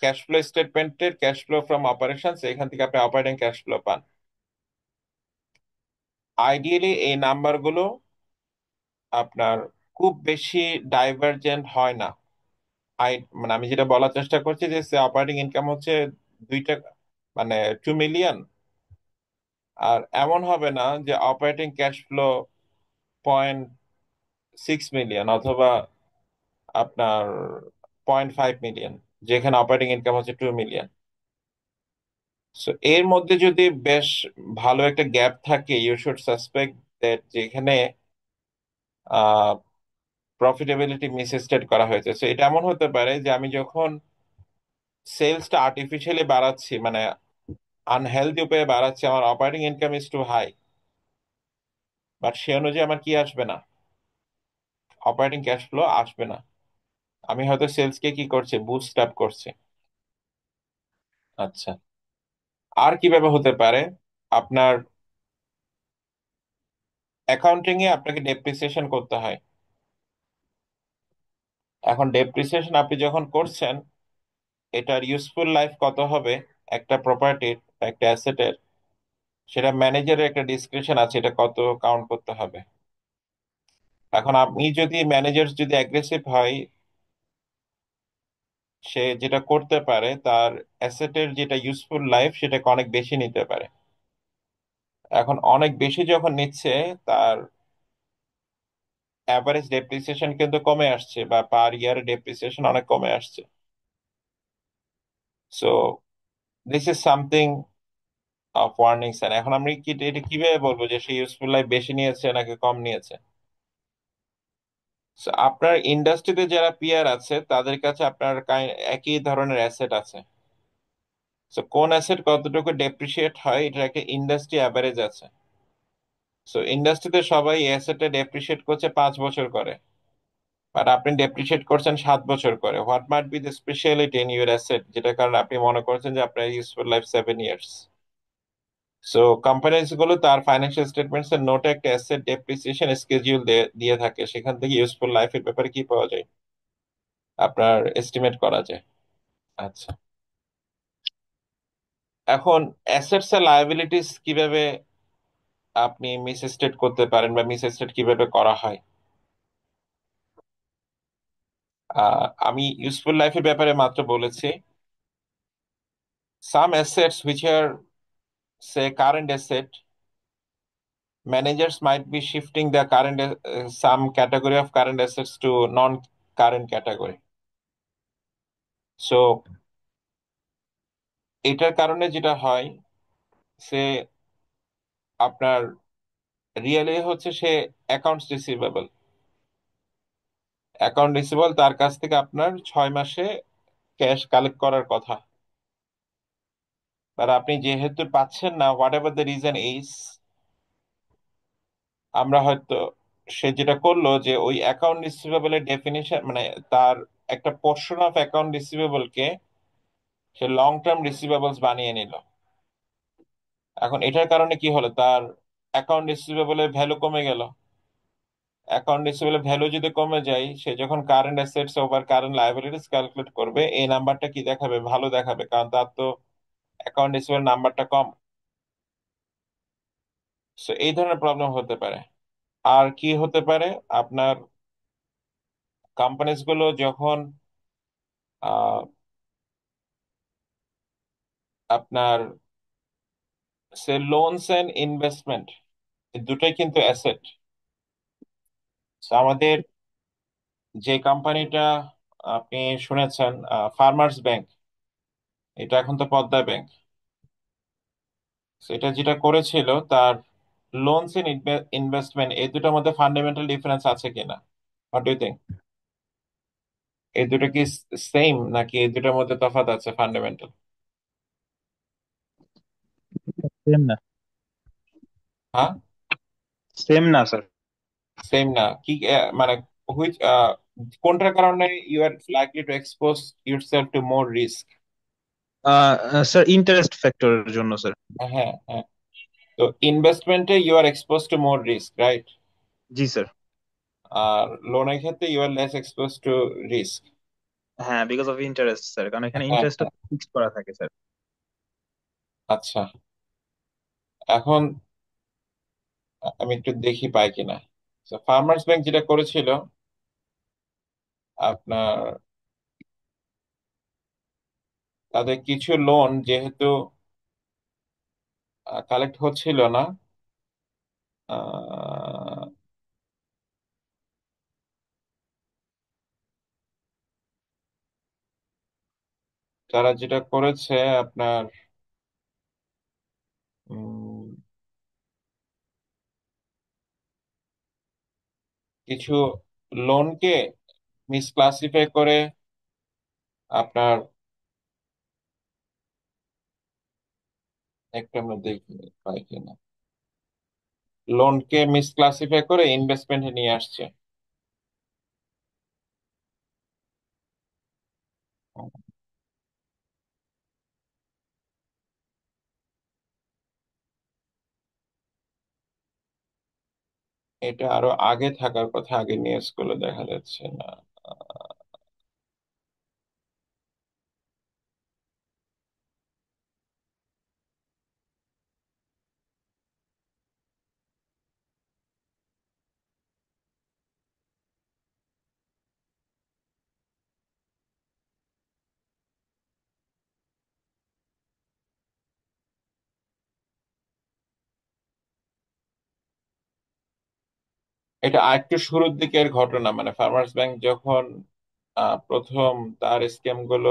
ক্যাশ ফ্লো স্টেটমেন্টের ক্যাশ ফ্লো ফ্রম অপারেশনস এখান থেকে আপনি অপারেটিং ক্যাশ ফ্লো পান। আইডিয়ালি এই নাম্বারগুলো আপনার খুব বেশি ডাইভারজেন্ট হয় না। মানে আমি যেটা বলার চেষ্টা করছি যে অপারেটিং ইনকাম হচ্ছে 2 টাকা, মানে 2 মিলিয়ন, আর এমন হবে না যে অপারেটিং ক্যাশ ফ্লো 0.6 মিলিয়ন অথবা আপনার 0.5 মিলিয়ন, যেখানে অপারেটিং ইনকাম হচ্ছে 2 মিলিয়ন। সো এর মধ্যে যদি বেশ ভালো একটা গ্যাপ থাকে, ইউ শুড সাসপেক্ট দ্যাট যেখানে প্রফিটেবিলিটি মিসস্টেট করা হয়েছে। সো এটা এমন হতে পারে যে আমি যখন সেলসটা আর্টিফিশিয়ালি বাড়াচ্ছি, মানে আনহেলদি উপায়ে বাড়াচ্ছি, আমার operating income is too high, but সে অনুযায়ী আমার কি আসবে না, অপারেটিং ক্যাশ ফ্লো আসবে না। আমি হয়তো সেলসকে কি করছি, বুস্ট আপ করছি। আচ্ছা, আর কিভাবে হতে পারে, আপনার অ্যাকাউন্টিং এ আপনাকে ডেপ্রিসিয়েশন করতে হয়। এখন ডেপ্রিসিয়েশন আপনি যখন করছেন, এটার ইউজফুল লাইফ কত হবে একটা প্রপার্টির, একটা অ্যাসেটের, সেটা ম্যানেজারের একটা ডিসক্রিপশন আছে, এটা কত কাউন্ট করতে হবে। এখন আপনি যদি ম্যানেজার যদি অ্যাগ্রেসিভ হয়, সে যেটা করতে পারে তার অ্যাসেটের যেটা ইউজফুল লাইফ সেটাকে অনেক বেশি নিতে পারে। এখন অনেক বেশি যখন নিচ্ছে, তার অ্যাভারেজ ডেপ্রিসিয়েশন কিন্তু কমে আসছে, বা পার ইয়ার ডেপ্রিসিয়েশন অনেক কমে আসছে। So this is something of warning sign. এখন আমি কি এটা কিভাবে বলবো যে সে ইউজফুল লাইফ বেশি নিয়েছে নাকি কম নিয়েছে? So, আপনার ইন্ডাস্ট্রিতে যারা পিয়ার আছে তাদের কাছে আপনার একই ধরনের অ্যাসেট আছে। সো কোন অ্যাসেট কতটুকু ডেপ্রিসিয়েট হয়, এটার একটা ইন্ডাস্ট্রি অ্যাভারেজ আছে। সো ইন্ডাস্ট্রিতে সবাই অ্যাসেটে ডেপ্রিসিয়েট করছে 5 বছর করে, বাট আপনি ডেপ্রিসিয়েট করছেন 7 বছর করে। What might be the speciality in your asset, যেটা কারণে আপনি মনে করছেন যে আপনার useful life 7 years? So companies গুলো তার ফাইন্যান্সিয়াল স্টেটমেন্টস এর নোটে একটা অ্যাসেট ডেপ্রিসিয়েশন স্কেডিউল দিয়ে থাকে, সেখান থেকে ইউজফুল লাইফের ব্যাপারে কি পাওয়া যায়, আপনার এস্টিমেট করা যায়। আচ্ছা, এখন অ্যাসেটস আর লায়াবিলিটিস কিভাবে আপনি মিসস্টেট করতে পারেন, বা মিসস্টেট কিভাবে করা হয়? আমি ইউজফুল লাইফের ব্যাপারে মাত্র বলেছি। Some assets which are say current asset, managers might be shifting the current some category of current assets to non-current category. So এটার কারণে যেটা হয়, সে আপনার রিয়েলি হচ্ছে সে অ্যাকাউন্টস রিসিভেবল, তার কাছ থেকে আপনার 6 মাসে ক্যাশ কালেক্ট করার কথা, আর আপনি যেহেতু পাচ্ছেন না, what ever the reason is, আমরা হয়তো, সে যেটা করলো যে ওই অ্যাকাউন্ট রিসিভেবলের ডেফিনিশন, মানে তার একটা পোর্শন অফ অ্যাকাউন্ট রিসিভেবল কে সে লং টার্ম রিসিভেবলস বানিয়ে নিল। এখন এটার কারণে কি হলো, তার অ্যাকাউন্ট রিসিভেবলের ভ্যালু কমে গেল। অ্যাকাউন্ট রিসিভেবলের ভ্যালু যদি কমে যায়, সে যখন current assets over current liabilities calculate করবে, এই নাম্বারটা কি দেখাবে, ভালো দেখাবে, কারণ তার তো অ্যাকাউন্ট রিসিভেবল নাম্বারটা কম। সো এই ধরনের প্রবলেম হতে পারে। আর কি হতে পারে, আপনার কোম্পানিজ গুলো যখন আপনার সে লোনস এন্ড ইনভেস্টমেন্ট দুটোই কিন্তু অ্যাসেট। আমাদের যে কোম্পানিটা আপনি শুনেছেন, ফার্মার্স ব্যাংক, এটা এখন তো পদ্মা ব্যাংক। এটা যেটা করেছিল, তার লোনস এন্ড ইনভেস্টমেন্ট এই দুটোর মধ্যে ফান্ডামেন্টাল ডিফারেন্স আছে কিনা? What do you think? এই দুটো কি সেম, নাকি এই দুটোর মধ্যে তফাৎ আছে ফান্ডামেন্টাল? সেম না। হ্যাঁ, সেম না স্যার। সেম না কি? মানে হুইচ, কোনটার কারণে you are likely to expose yourself to more risk? Sir interest ফ্যাক্টরের জন্য স্যার। হ্যাঁ, হ্যাঁ। তো ইনভেস্টমেন্টে you are expose to more risk, right? জি স্যার। আর লোনের ক্ষেত্রে you are less expose to risk. হ্যাঁ, বিকজ অফ ইন্টারেস্ট স্যার, কারণ এখানে হ্যাঁ, ইন্টারেস্টটা হ্যাঁ। ফিক্স করা থাকে স্যার। আচ্ছা, এখন আমি একটু দেখি পাই কিনা। ফার্মার্স ব্যাংক যেটা করেছিল, আপনার তাদের কিছু লোন যেহেতু কালেক্ট হচ্ছিল না, আহ, তারা যেটা করেছে আপনার, উম, কিছু লোনকে মিসক্লাসিফাই করে আপনার, একটু আমরা দেখি পাই কিনা, লোনকে মিসক্লাসিফাই করে ইনভেস্টমেন্টে নিয়ে আসছে। এটা আরো আগে থাকার কথা, আগে নিউজ গুলো দেখা যাচ্ছে না। এটা আরেকটু শুরুর দিকের ঘটনা, মানে ফার্মার্স ব্যাংক যখন প্রথম তার স্ক্যাম গুলো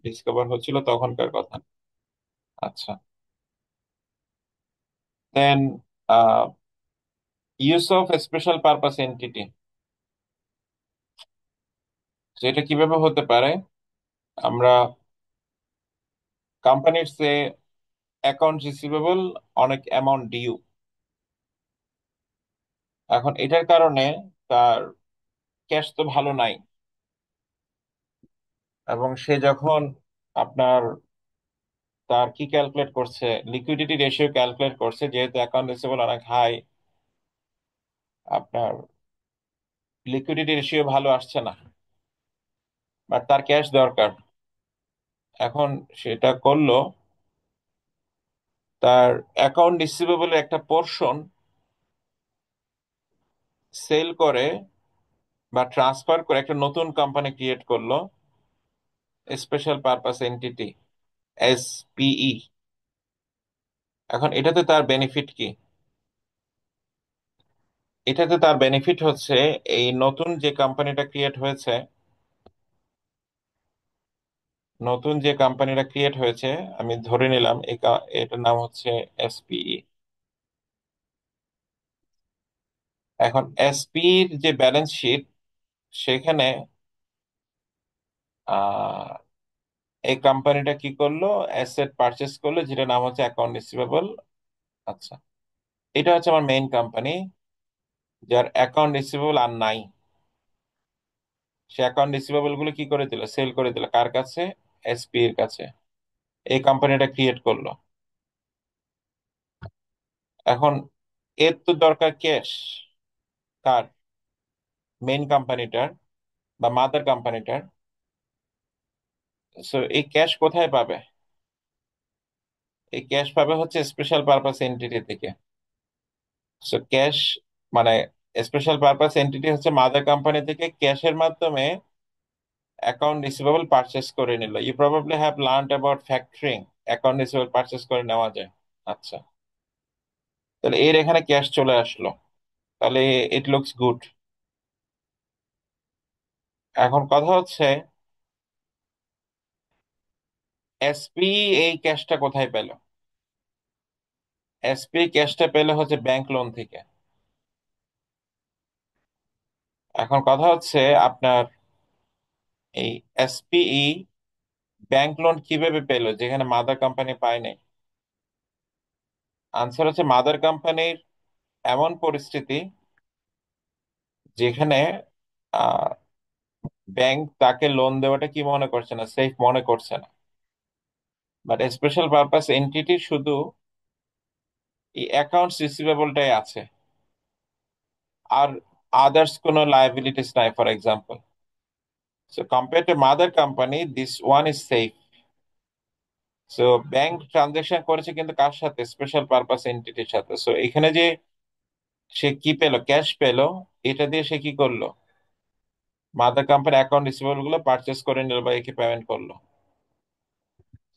ডিসকভার হচ্ছিল তখনকার কথা। আচ্ছা, then use of special purpose entity, যেটা কিভাবে হতে পারে? আমরা কোম্পানির সে অ্যাকাউন্ট রিসিভেবল, অনেক অ্যামাউন্ট ডিউ। এখন এটার কারণে তার ক্যাশ তো ভালো নাই, এবং সে যখন আপনার তার কি ক্যালকুলেট করছে, লিকুইডিটি রেশিও ক্যালকুলেট করছে, যেহেতু অ্যাকাউন্ট রিসিভেবল অনেক হাই, আপনার লিকুইডিটি রেশিও ভালো আসছে না, বাট তার ক্যাশ দরকার। এখন সেটা করলো, তার অ্যাকাউন্ট রিসিভেবলের একটা পোর্শন সেল করে বা ট্রান্সফার করে একটা নতুন কোম্পানি ক্রিয়েট করলো, স্পেশাল পারপাস এন্টিটি, এসপিই। এখন এটাতে তার বেনিফিট কি? এটাতে তার বেনিফিট হচ্ছে, এই নতুন যে কোম্পানিটা ক্রিয়েট হয়েছে, নতুন যে কোম্পানিটা ক্রিয়েট হয়েছে, আমি ধরে নিলাম এটার নাম হচ্ছে এসপিই। এখন এসপির যে ব্যালেন্স শিট, সেখানে আহ এই কোম্পানিটা কি করলো, অ্যাসেট পারচেস করলো যেটা নাম হচ্ছে অ্যাকাউন্ট রিসিভেবল। আচ্ছা, এটা হচ্ছে আমার মেইন কোম্পানি, যার অ্যাকাউন্ট রিসিভেবল আর নাই। সে অ্যাকাউন্ট রিসিভেবল গুলো কি করে দিল, সেল করে দিল কার কাছে? এসপি এর কাছে। এই কোম্পানিটা ক্রিয়েট করলো। এখন এর তো দরকার ক্যাশ, কার? মেইন কোম্পানিটার বা মাদার কোম্পানিটার। সো এই ক্যাশ কোথায় পাবে? এই ক্যাশ পাবে হচ্ছে স্পেশাল পারপাস এন্টিটি থেকে। সো ক্যাশ, মানে স্পেশাল পারপাস এন্টিটি হচ্ছে মাদার কোম্পানি থেকে ক্যাশের মাধ্যমে অ্যাকাউন্ট রিসিভেবল পারচেস করে নিল। You probably have learned about factoring. Account receivable purchase করে নেওয়া যায়। আচ্ছা, তাহলে এর এখানে ক্যাশ চলে আসলো, তাহলে ইট লুকস গুড। এখন কথা হচ্ছে এসপি এই ক্যাশটা কোথায় পেল? এসপি ক্যাশটা পেলে হচ্ছে ব্যাংক লোন থেকে। এখন কথা হচ্ছে আপনার এই এসপিই ব্যাংক লোন কিভাবে পেলো যেখানে মাদার কোম্পানি পায় নাই? আনসার হচ্ছে মাদার কোম্পানির এমন পরিস্থিতি যেখানে ব্যাংক তাকে লোন দেওয়াটা কি মনে করছে না, সেফ মনে করছে না। বাট স্পেশাল পারপাস এন্টিটি শুধু এই অ্যাকাউন্টস রিসিভেবলটাই আছে, আর আদার্স কোনো লায়াবিলিটিস নাই, for example. So compare to mother company this one is safe. So bank transaction করেছে কিন্তু কার সাথে? স্পেশাল পারপাস এন্টিটির সাথে। সো এখানে যে সে কি পেলো, ক্যাশ পেলো, এটা দিয়ে সে কি করলো? মাদার কোম্পানি অ্যাকাউন্ট রিসিভেবল গুলো পারচেস করে নিল বা একে পেমেন্ট করলো।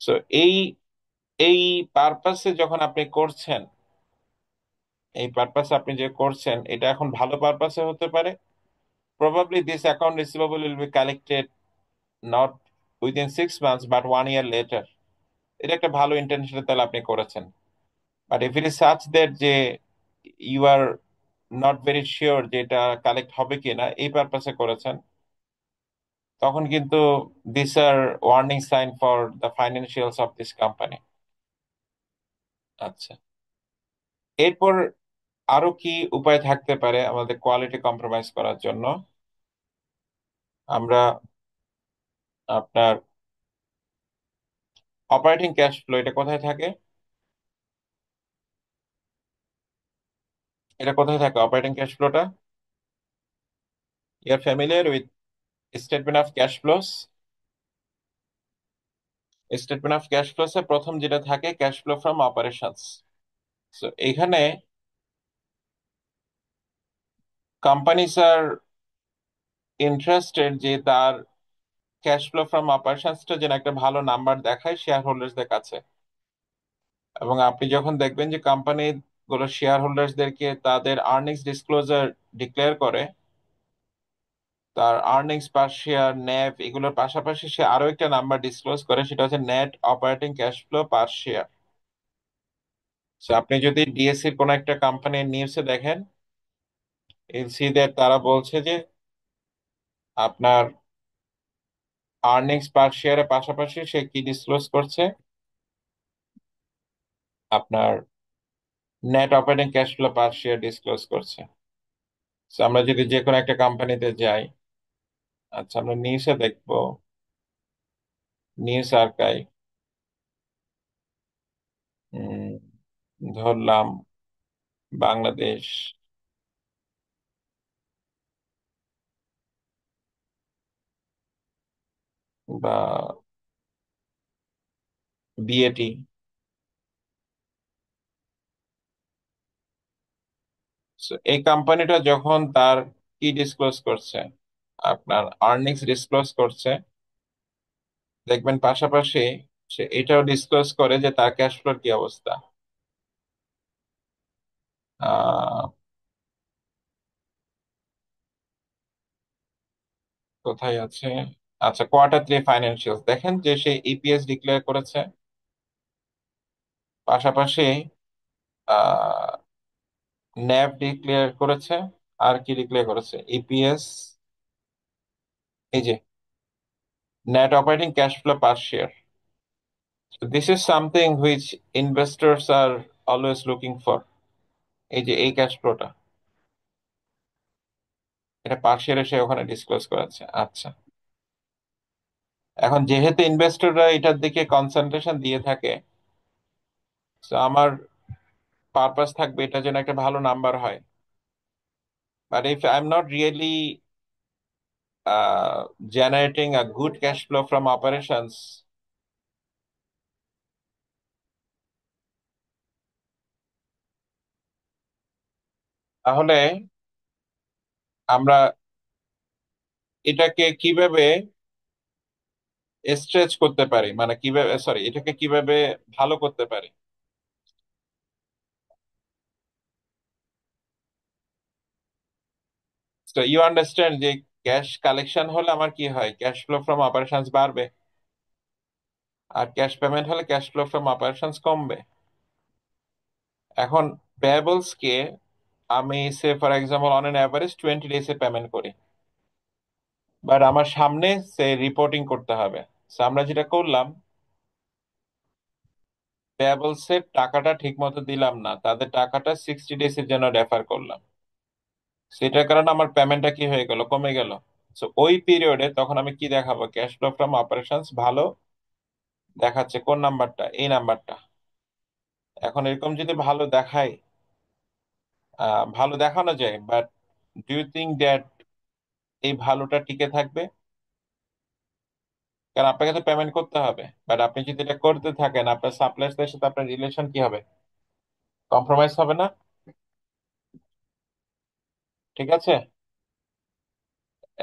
সো এই এই পারপাসে যখন আপনি করছেন, এই পারপাসে আপনি যে করছেন এটা এখন ভালো পারপাসে হতে পারে। Probably this account receivable will be collected not within 6 months but 1 year later. এটা একটা ভালো ইন্টেনশনে তাহলে আপনি করেছেন। But if it is such that যে you are not very sure যে এটা কালেক্ট হবে কিনা, এই পারপাসে করেছেন, তখন কিন্তু this are warning sign for the financials of this company. আচ্ছা, এরপর আরো কি উপায় থাকতে পারে আমাদের কোয়ালিটি কম্প্রোমাইজ করার জন্য? আমরা আপনার অপারেটিং ক্যাশ ফ্লো এটা কোথায় থাকে? এটা কোথায় থাকে অপারেটিং ক্যাশ ফ্লোটা? You are familiar with statement of cash flows? Statement of cash flows এ প্রথম যেটা থাকে cash flow from operations. So এখানে কোম্পানিজ আর ইন্টারেস্টেড যে তার ক্যাশ ফ্লো ফ্রম অপারেশনসটা যেন একটা ভালো নাম্বার দেখায় শেয়ার হোল্ডার্সদের কাছে। এবং আপনি যখন দেখবেন যে কোম্পানি গুলো শেয়ার হোল্ডার্সদেরকে তাদের আর্নিংস ডিসক্লোজার ডিক্লেয়ার করে, তার আর্নিংস পার শেয়ার, ন্যাভ, এগুলোর পাশাপাশি সে আরো একটা নাম্বার ডিসক্লোজ করে, সেটা হচ্ছে net operating cash flow per share. আপনি যদি ডিএসসি কোন একটা কোম্পানির নিউজে দেখেন, ইউল সি দ্যাট তারা বলছে যে আপনার আর্নিংস পার শেয়ারের পাশাপাশি সে কি ডিসক্লোজ করছে? আপনার net operating cash flow per share disclose করছে। So, আমরা যদি যে কোনো একটা কোম্পানিতে যাই, আচ্ছা আমরা নিউজে দেখবো, নিউজ আর্কাইভ, ধরলাম বাংলাদেশ বা বিএটি। এই কোম্পানিটা যখন তার কি ডিসক্লোজ করছে, আপনার আর্নিংস ডিসক্লোজ করছে, দেখবেন পাশাপাশি সে এটাও ডিসক্লোজ করে যে তার ক্যাশ ফ্লোর কি অবস্থা। আহ কোথায় আছে? আচ্ছা, কোয়ার্টার 3 ফাইন্যান্সিয়াল দেখেন যে সে ইপিএস ডিক্লেয়ার করেছে, পাশাপাশি আহ ন্যাভ ডিক্লেয়ার করেছে, আর কি ডিক্লেয়ার করেছে? ইপিএস, এই যে net operating cash flow per share. This is something which investors are always looking for. এই যে এই ক্যাশ ফ্লোটা, এটা পার শেয়ার সে ওখানে ডিসক্লোজ করেছে। আচ্ছা, এখন যেহেতু ইনভেস্টররা এটার দিকে কনসেন্ট্রেশন দিয়ে থাকে, তো আমার পারপাস থাকবে এটা যেন একটা ভালো নাম্বার হয়। But if I am not really generating a good cash flow from operations, তাহলে আমরা এটাকে কিভাবে স্ট্রেচ করতে পারি, মানে কিভাবে, সরি, এটাকে কিভাবে ভালো করতে পারি। তো ইউ আন্ডারস্ট্যান্ড যে ক্যাশ কালেকশন হলে আমার কি হয়, ক্যাশ ফ্লো ফ্রম অপারেশনস বাড়বে, আর ক্যাশ পেমেন্ট হলে ক্যাশ ফ্লো ফ্রম অপারেশনস কমবে। এখন পেয়াবলস কে আমি say for example on an average 20 days এ পেমেন্ট করি, বাট আমার সামনে সে রিপোর্টিং করতে হবে। So আমরা যেটা করলাম, পেয়াবলস এর টাকাটা ঠিক মতো দিলাম না, তাদের টাকাটা 60 ডেজ এর জন্য রেফার করলাম। সেটার কারণে আমার পেমেন্টটা কি হয়ে গেল, কমে গেল। সো ওই পিরিয়ডে তখন আমি কি দেখাবো, ক্যাশ ফ্লো ফ্রম অপারেশনস ভালো দেখাচ্ছে, কোন নাম্বারটা, এই নাম্বারটা। এখন এরকম যদি ভালো দেখায়, ভালো দেখানো যায়, but do you think that এই ভালোটা টিকে থাকবে? কারণ আপনাকে তো পেমেন্ট করতে হবে, বাট আপনি যদি এটা করতে থাকেন, আপনার সাপ্লায়ারদের সাথে আপনার রিলেশন কি হবে, কম্প্রোমাইজ হবে না? ঠিক আছে।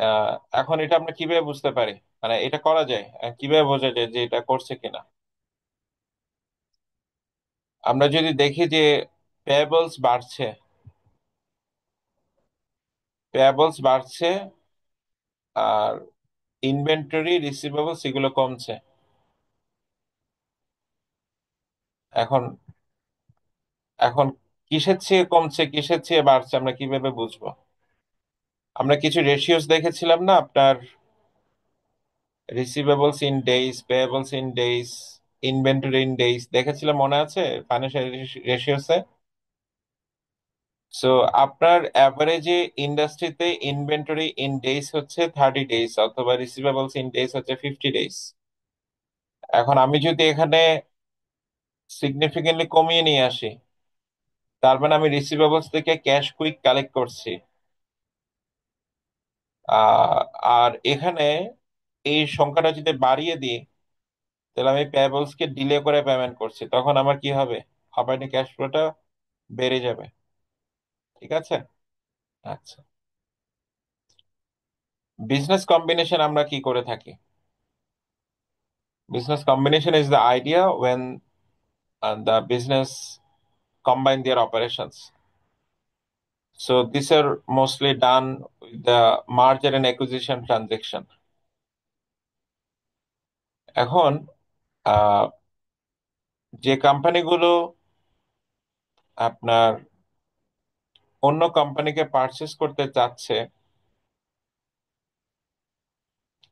আহ, এখন এটা আমরা কিভাবে বুঝতে পারি, মানে এটা করা যায়, কিভাবে বোঝা যায় যে এটা করছে কিনা? আমরা যদি দেখি যে পেয়াবলস বাড়ছে, পেয়াবলস বাড়ছে, আর ইনভেন্টরি রিসিভেবলস এগুলো কমছে। এখন এখন কিসের চেয়ে কমছে, কিসের চেয়ে বাড়ছে, আমরা কিভাবে বুঝবো? আমরা কিছু রেশিওস দেখেছিলাম না আপনার, receivables in days, payables in days, inventory in days দেখেছিলাম, মনে আছে ফাইন্যান্সিয়াল রেশিওসে? সো আপনার অ্যাভারেজে ইন্ডাস্ট্রিতে ইনভেন্টরি ইন ডেইজ হচ্ছে 30 ডেজ, অথবা রিসিভেবলস ইন ডেইজ হচ্ছে 50 ডেজ। এখন আমি যদি এখানে সিগনিফিকেন্টলি কমিয়ে নিয়ে আসি, তার মানে আমি রিসিভেবলস থেকে ক্যাশ কুইক কালেক্ট করছি। আহ, আর এখানে এই সংখ্যাটা যদি বাড়িয়ে দিই, তাহলে আমি পেয়েবলস কে ডিলে করে পেমেন্ট করছি, তখন আমার কি হবে, অপারেটিং ক্যাশ ফ্লোটা বেড়ে যাবে। ঠিক আছে। আচ্ছা, বিজনেস কম্বিনেশন আমরা কি করে থাকি? Business combination is the idea when the business combine their operations. So these are mostly done with the merger and acquisition transaction. এখন আহ, যে কোম্পানিগুলো আপনার অন্য কোম্পানিকে পারচেস করতে চাচ্ছে,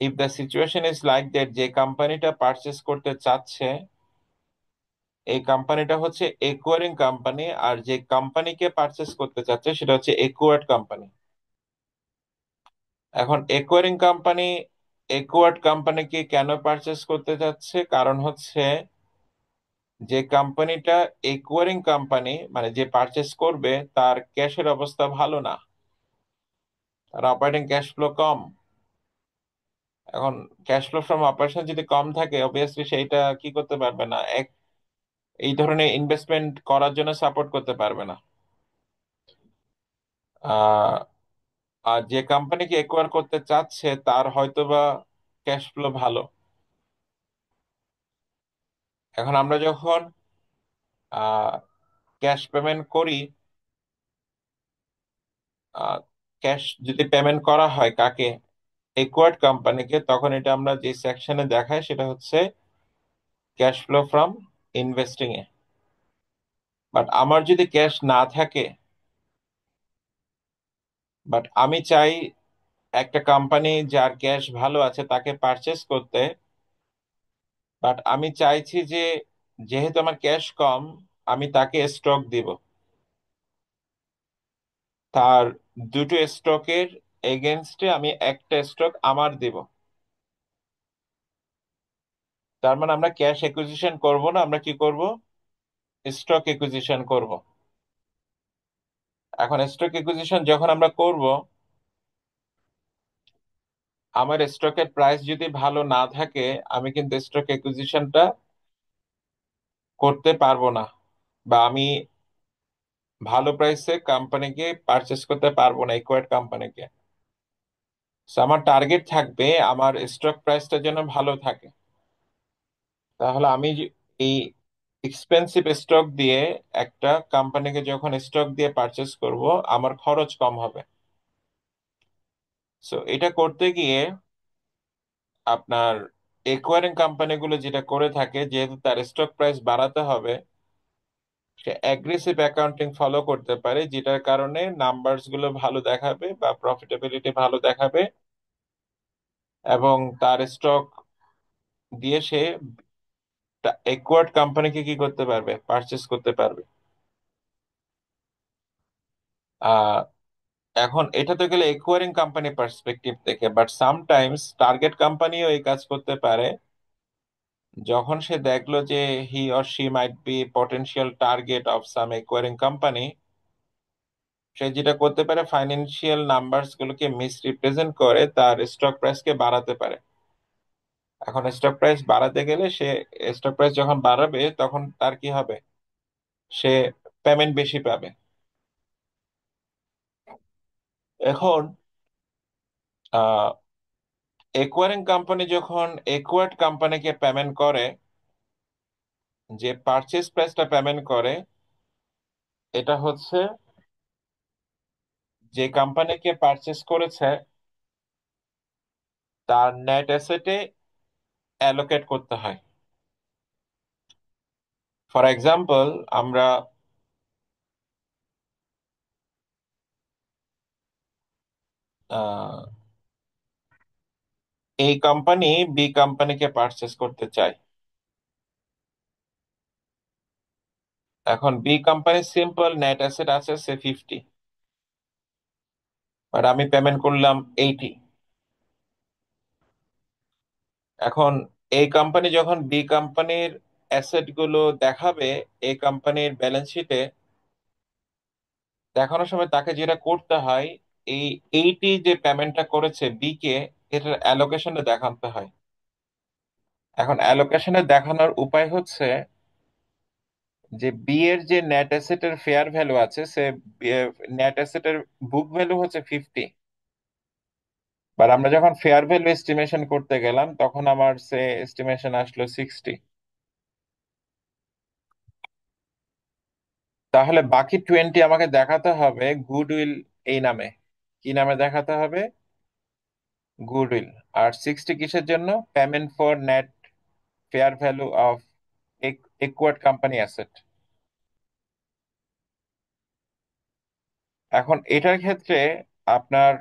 if the situation is like that, যে কোম্পানিটা পারচেস করতে চাচ্ছে এই কোম্পানিটা হচ্ছে একুয়ারিং কোম্পানি, আর যে কোম্পানিকে পারচেস করতে চাচ্ছে সেটা হচ্ছে একুয়ার্ড কোম্পানি। এখন একুয়ার্ড কোম্পানিকে কেন পারচেস করতে চাচ্ছে, কারণ হচ্ছে যে কোম্পানিটা একুয়ারিং কোম্পানি, মানে যে পারচেস করবে, তার ক্যাশের অবস্থা ভালো না, তার অপারেটিং ক্যাশ ফ্লো কম। এখন ক্যাশ ফ্লো ফ্রম অপারেশন যদি কম থাকে, অবভিয়াসলি সেইটা কি করতে পারবে না, এই ধরনের ইনভেস্টমেন্ট করার জন্য সাপোর্ট করতে পারবে না। আহ আর যে কোম্পানিকে একোয়ার করতে চাচ্ছে তার হয়তোবা ক্যাশ ফ্লো ভালো। এখন আমরা যখন ক্যাশ পেমেন্ট করি, ক্যাশ যদি পেমেন্ট করা হয় কাকে, একোয়ার্ড কোম্পানিকে, তখন এটা আমরা যে সেকশনে দেখাই সেটা হচ্ছে cash flow from investing A. But আমার যদি ক্যাশ না থাকে, বাট আমি চাই একটা কোম্পানি যার ক্যাশ ভালো আছে তাকে পারচেস করতে, বাট আমি চাইছি যে যেহেতু আমার ক্যাশ কম, আমি তাকে স্টক দিব, তার দুটো স্টকের এগেনস্টে আমি একটা স্টক আমার দিব। তার মানে আমরা ক্যাশ একুইজিশন করব না, আমরা কি করব, স্টক একুইজিশন করব। এখন স্টক একুইজিশন যখন আমরা করব, আমার স্টকের প্রাইস যদি ভালো না থাকে, আমি কিন্তু স্টক একুইজিশনটা করতে পারবো না, বা আমি ভালো প্রাইসে কোম্পানিকে পারচেস করতে পারবো না, ইকুয়েট কোম্পানিকে। So আমার টার্গেট থাকবে আমার স্টক প্রাইসটা যেন ভালো থাকে। তাহলে আমি এই এক্সপেন্সিভ স্টক দিয়ে একটা কোম্পানিকে যখন স্টক দিয়ে পারচেস করব, আমার খরচ কম হবে। সো এটা করতে গিয়ে আপনার একুয়ারিং কোম্পানিগুলো যেটা করে থাকে, যেহেতু তার স্টক প্রাইস বাড়াতে হবে, সে অ্যাগ্রেসিভ অ্যাকাউন্টিং ফলো করতে পারে, যেটার কারণে নাম্বারস গুলো ভালো দেখাবে বা প্রফিটেবিলিটি ভালো দেখাবে, এবং তার স্টক দিয়ে সে একোয়ার্ড কোম্পানিকে কি করতে পারবে, পারচেস করতে পারবে। আহ এখন এটা তো গেলে একোয়ারিং কোম্পানি পার্সপেক্টিভ থেকে, বাট সামটাইমস টার্গেট কোম্পানিও এই কাজ করতে পারে। যখন সে দেখলো যে he or she might be potential target of some acquiring company, সে যেটা করতে পারে, ফাইন্যান্সিয়াল নাম্বারস গুলোকে মিসরিপ্রেজেন্ট করে তার স্টক প্রাইসকে বাড়াতে পারে। এখন স্টক প্রাইস বাড়াতে গেলে সে, স্টক প্রাইস যখন বাড়াবে তখন তার কি হবে, সে পেমেন্ট বেশি পাবে। এখন আহ একোয়ারিং কোম্পানি যখন একোয়ার্ড কোম্পানিকে পেমেন্ট করে, যে পারচেজ প্রাইসটা পেমেন্ট করে, এটা হচ্ছে যে কোম্পানিকে পারচেজ করেছে তার নেট অ্যাসেটে অ্যালোকেট করতে হয়। ফর এক্সাম্পল, আমরা আহ, এই কোম্পানি বি কোম্পানিকে পারচেজ করতে চাই। এখন বি কোম্পানির সিম্পল নেট অ্যাসেট আছে সে 50, বাট আমি পেমেন্ট করলাম 80। এখন এই কোম্পানি যখন বি কোম্পানির অ্যাসেট গুলো দেখাবে এই কোম্পানির ব্যালেন্স শিটে, দেখানোর সময় তাকে যেটা করতে হয়, এই 80 যে পেমেন্টটা করেছে বি কে, এটার অ্যালোকেশনে দেখাতে হয়। এখন অ্যালোকেশনে দেখানোর উপায় হচ্ছে যে বি এর যে নেট অ্যাসেটের ফেয়ার ভ্যালু আছে, সে নেট অ্যাসেটের বুক ভ্যালু হচ্ছে 50, বাট আমরা যখন ফেয়ার ভ্যালু এস্টিমেশন করতে গেলাম তখন আমার সে এস্টিমেশন আসলো 60। তাহলে বাকি 20 আমাকে দেখাতে হবে গুডউইল এই নামে। কি নামে দেখাতে হবে? গুডউইল। আর 60 কিসের জন্য? Payment for net fair value of একুয়ার্ড company asset. এখন এটার ক্ষেত্রে আপনার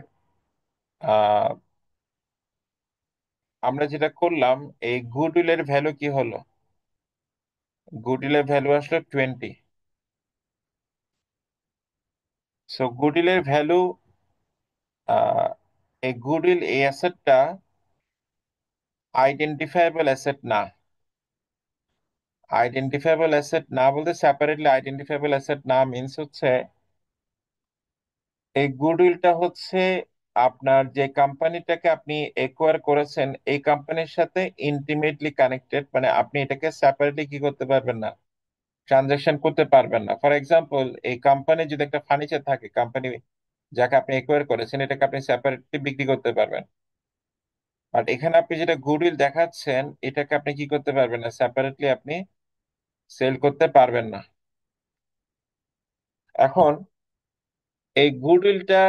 আহ, আমরা যেটা করলাম, এই গুডউইলের ভ্যালু কি হলো? গুডউইলের ভ্যালু আসলো 20। সো গুডউইলের ভ্যালু, এই গুডউইল এই অ্যাসেটটা আইডেন্টিফাইবল অ্যাসেট না। আইডেন্টিফাইবল অ্যাসেট না বলতে, সেপারেটলি আইডেন্টিফাইবল অ্যাসেট না মিন্স হচ্ছে, এই গুডউইলটা হচ্ছে আপনার যে কোম্পানিটাকে আপনি একোয়ার করেছেন এই কোম্পানির সাথে ইন্টিমেটলি কানেক্টেড, মানে আপনি এটাকে সেপারেটলি কি করতে পারবেন না, ট্রানজাকশন করতে পারবেন না। ফর এক্সাম্পল, এই কোম্পানি যদি একটা ফার্নিচার থাকে, কোম্পানি যাকে আপনি একোয়ার করেছেন এটাকে আপনি সেপারেটলি বিক্রি করতে পারবেন, বাট এখানে আপনি যেটা গুডউইল দেখাচ্ছেন এটাকে আপনি কি করতে পারবেন না, সেপারেটলি আপনি সেল করতে পারবেন না। এখন এই গুডউইলটা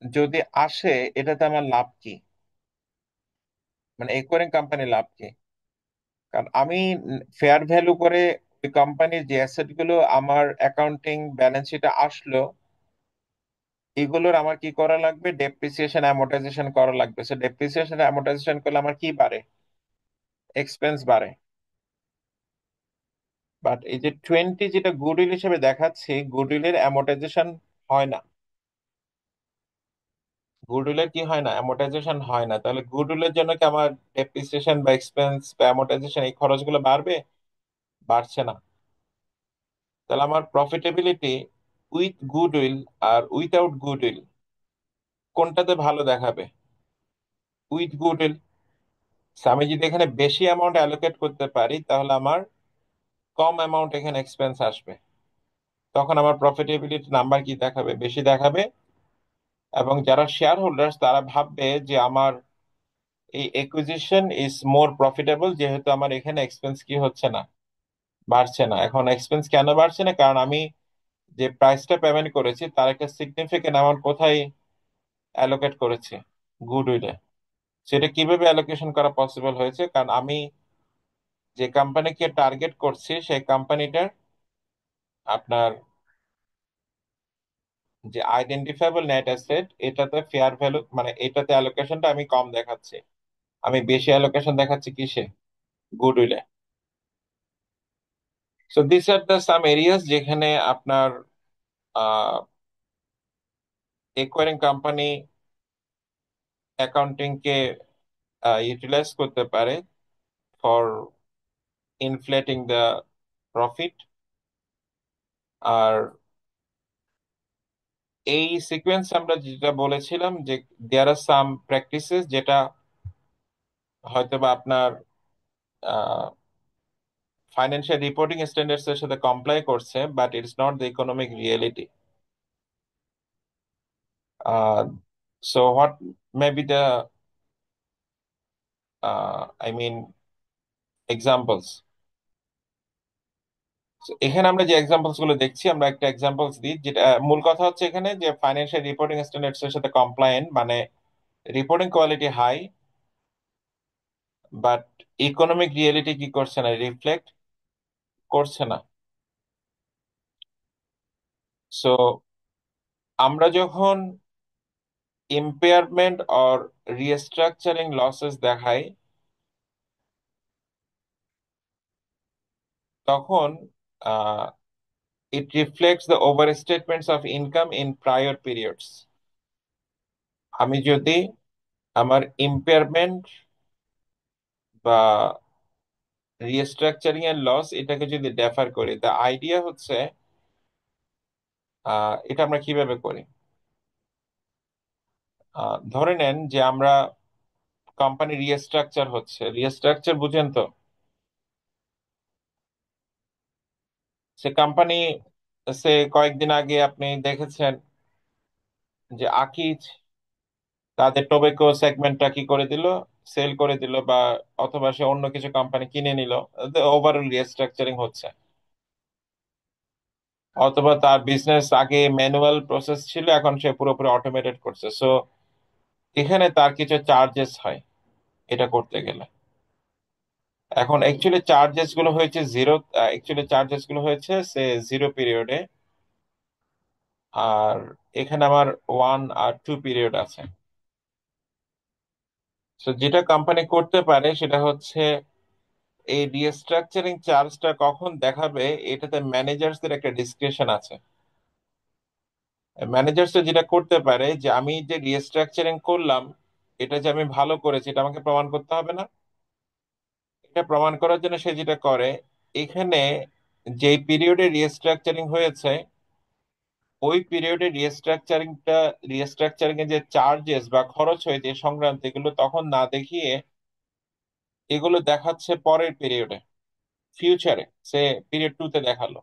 যদি আসে, এটাতে আমার লাভ কি, মানে একোয়ারিং কোম্পানির লাভ কি? কারণ আমি ফেয়ার ভ্যালু করে ওই কোম্পানির যে অ্যাসেট গুলো আমার অ্যাকাউন্টিং ব্যালেন্স শিটে আসলো, এগুলোর আমার কি করা লাগবে, ডেপ্রিসিয়েশন অ্যামোর্টাইজেশন করা লাগবে। সো ডেপ্রিসিয়েশন অ্যামোর্টাইজেশন করলে আমার কি বাড়ে? এক্সপেন্স বাড়ে। বাট এই যে 20 যেটা গুডউইল হিসেবে দেখাচ্ছি, গুডউইলের অ্যামোর্টাইজেশন হয় না। গুডউইলের কি হয় না? অ্যামোর্টাইজেশন হয় না। তাহলে গুডউইলের জন্য কি আমার ডেপ্রিসিয়েশন বা এক্সপেন্স বা অ্যামোর্টাইজেশন এই খরচগুলো বাড়বে? বাড়ছে না। তাহলে আমার প্রফিটেবিলিটি উইথ গুডউইল আর উইথাউট গুডউইল কোনটাতে ভালো দেখাবে? With goodwill. আমি যদি এখানে বেশি অ্যামাউন্ট অ্যালোকেট করতে পারি তাহলে আমার কম অ্যামাউন্ট এখানে এক্সপেন্স আসবে, তখন আমার প্রফিটেবিলিটি নাম্বার কি দেখাবে? বেশি দেখাবে। এবং যারা শেয়ার হোল্ডার্স তারা ভাববে যে আমার এই একুইজিশন ইজ মোর প্রফিটেবল, যেহেতু আমার এখানে এক্সপেন্স কি হচ্ছে না, বাড়ছে না। এখন এক্সপেন্স কেন বাড়ছে না? কারণ আমি যে প্রাইসটা পেমেন্ট করেছি তার একটা সিগনিফিকেন্ট অ্যামাউন্ট কোথায় অ্যালোকেট করেছি, গুডউইলে। সেটা কিভাবে অ্যালোকেশন করা পসিবল হয়েছে? কারণ আমি যে কোম্পানিকে টার্গেট করছি সেই কোম্পানিটার আপনার যে আইডেন্টিফাইবল নেট অ্যাসেট, এটাতে ফেয়ার ভ্যালু মানে এটাতে অ্যালোকেশনটা আমি কম দেখাচ্ছি, আমি বেশি অ্যালোকেশন দেখাচ্ছি কিসে, গুডউইলে। So this are the some areas যেখানে আপনার একুয়ারিং কোম্পানি অ্যাকাউন্টিং কে ইউটিলাইজ করতে পারে ফর ইনফ্লেটিং দ্য প্রফিট। আর এই সিকোয়েন্স আমরা যেটা বলেছিলাম যে দেয়ার আর সাম প্র্যাকটিসেস যেটা হয়তোবা আপনার ফাইন্যান্সিয়াল রিপোর্টিং স্ট্যান্ডার্ডস এর সাথে কমপ্লাই করছে, but it's not the economic reality. So what may be the I mean examples? এখানে আমরা যে এক্সাম্পলস গুলো দেখছি, আমরা একটা এক্সাম্পলস দিই। যেটা মূল কথা হচ্ছে এখানে যে ফাইন্যান্সিয়াল রিপোর্টিং স্ট্যান্ডার্ডস এর সাথে কমপ্লায়েন্ট মানে reporting quality high, but economic reality কি করছে না, রিফ্লেক্ট করছে না। সো আমরা যখন ইম্পেয়ারমেন্ট অর রিস্ট্রাকচারিং লসেস দেখাই, তখন ইট reflects the over statements of income in prior periods. আমি যদি আমার ইম্পেয়ারমেন্ট বা রিস্ট্রাকচারিং এর লস এটাকে যদি ডেফার করি, দ্য আইডিয়া হচ্ছে এটা আমরা কিভাবে করি। ধরে নেন যে আমরা কোম্পানি রিস্ট্রাকচার হচ্ছে, রিস্ট্রাকচার বুঝেন তো? সে কোম্পানি সে কয়েকদিন আগে আপনি দেখেছেন যে আকিজ তাদের টোবেকো সেগমেন্টটা কি করে দিল, সেল করে দিল, বা অথবা সে অন্য কিছু কোম্পানি কিনে নিল, ওভারঅল রিস্ট্রাকচারিং হচ্ছে। অথবা তার বিজনেস আগে ম্যানুয়াল প্রসেস ছিল, এখন সে পুরোপুরি অটোমেটেড করছে। সো এখানে তার কিছু চার্জেস হয় এটা করতে গেলে। এখন অ্যাকচুয়ালি চার্জেস গুলো হয়েছে জিরো, অ্যাকচুয়ালি চার্জেস গুলো হয়েছে সে জিরো পিরিয়ডে, আর এখানে আমার 1 আর 2 পিরিয়ড আছে। তো যেটা কোম্পানি করতে পারে সেটা হচ্ছে এই রিস্ট্রাকচারিং চার্জটা কখন দেখাবে, এটাতে ম্যানেজার্সদের একটা ডিসক্রিপশন আছে। ম্যানেজার্স যেটা করতে পারে যে আমি যে রিস্ট্রাকচারিং করলাম এটা যে আমি ভালো করেছি এটা আমাকে প্রমাণ করতে হবে না? এটা প্রমাণ করার জন্য সে যেটা করে, এখানে যেই পিরিয়ডে রিস্ট্রাকচারিং হয়েছে ওই পিরিয়ডে রিস্ট্রাকচারিং এর যে চার্জেস বা খরচ হয়েছে সংক্রান্ত এগুলো তখন না দেখিয়ে এগুলো দেখাচ্ছে পরের পিরিয়ডে, ফিউচারে, সে পিরিয়ড 2 তে দেখালো।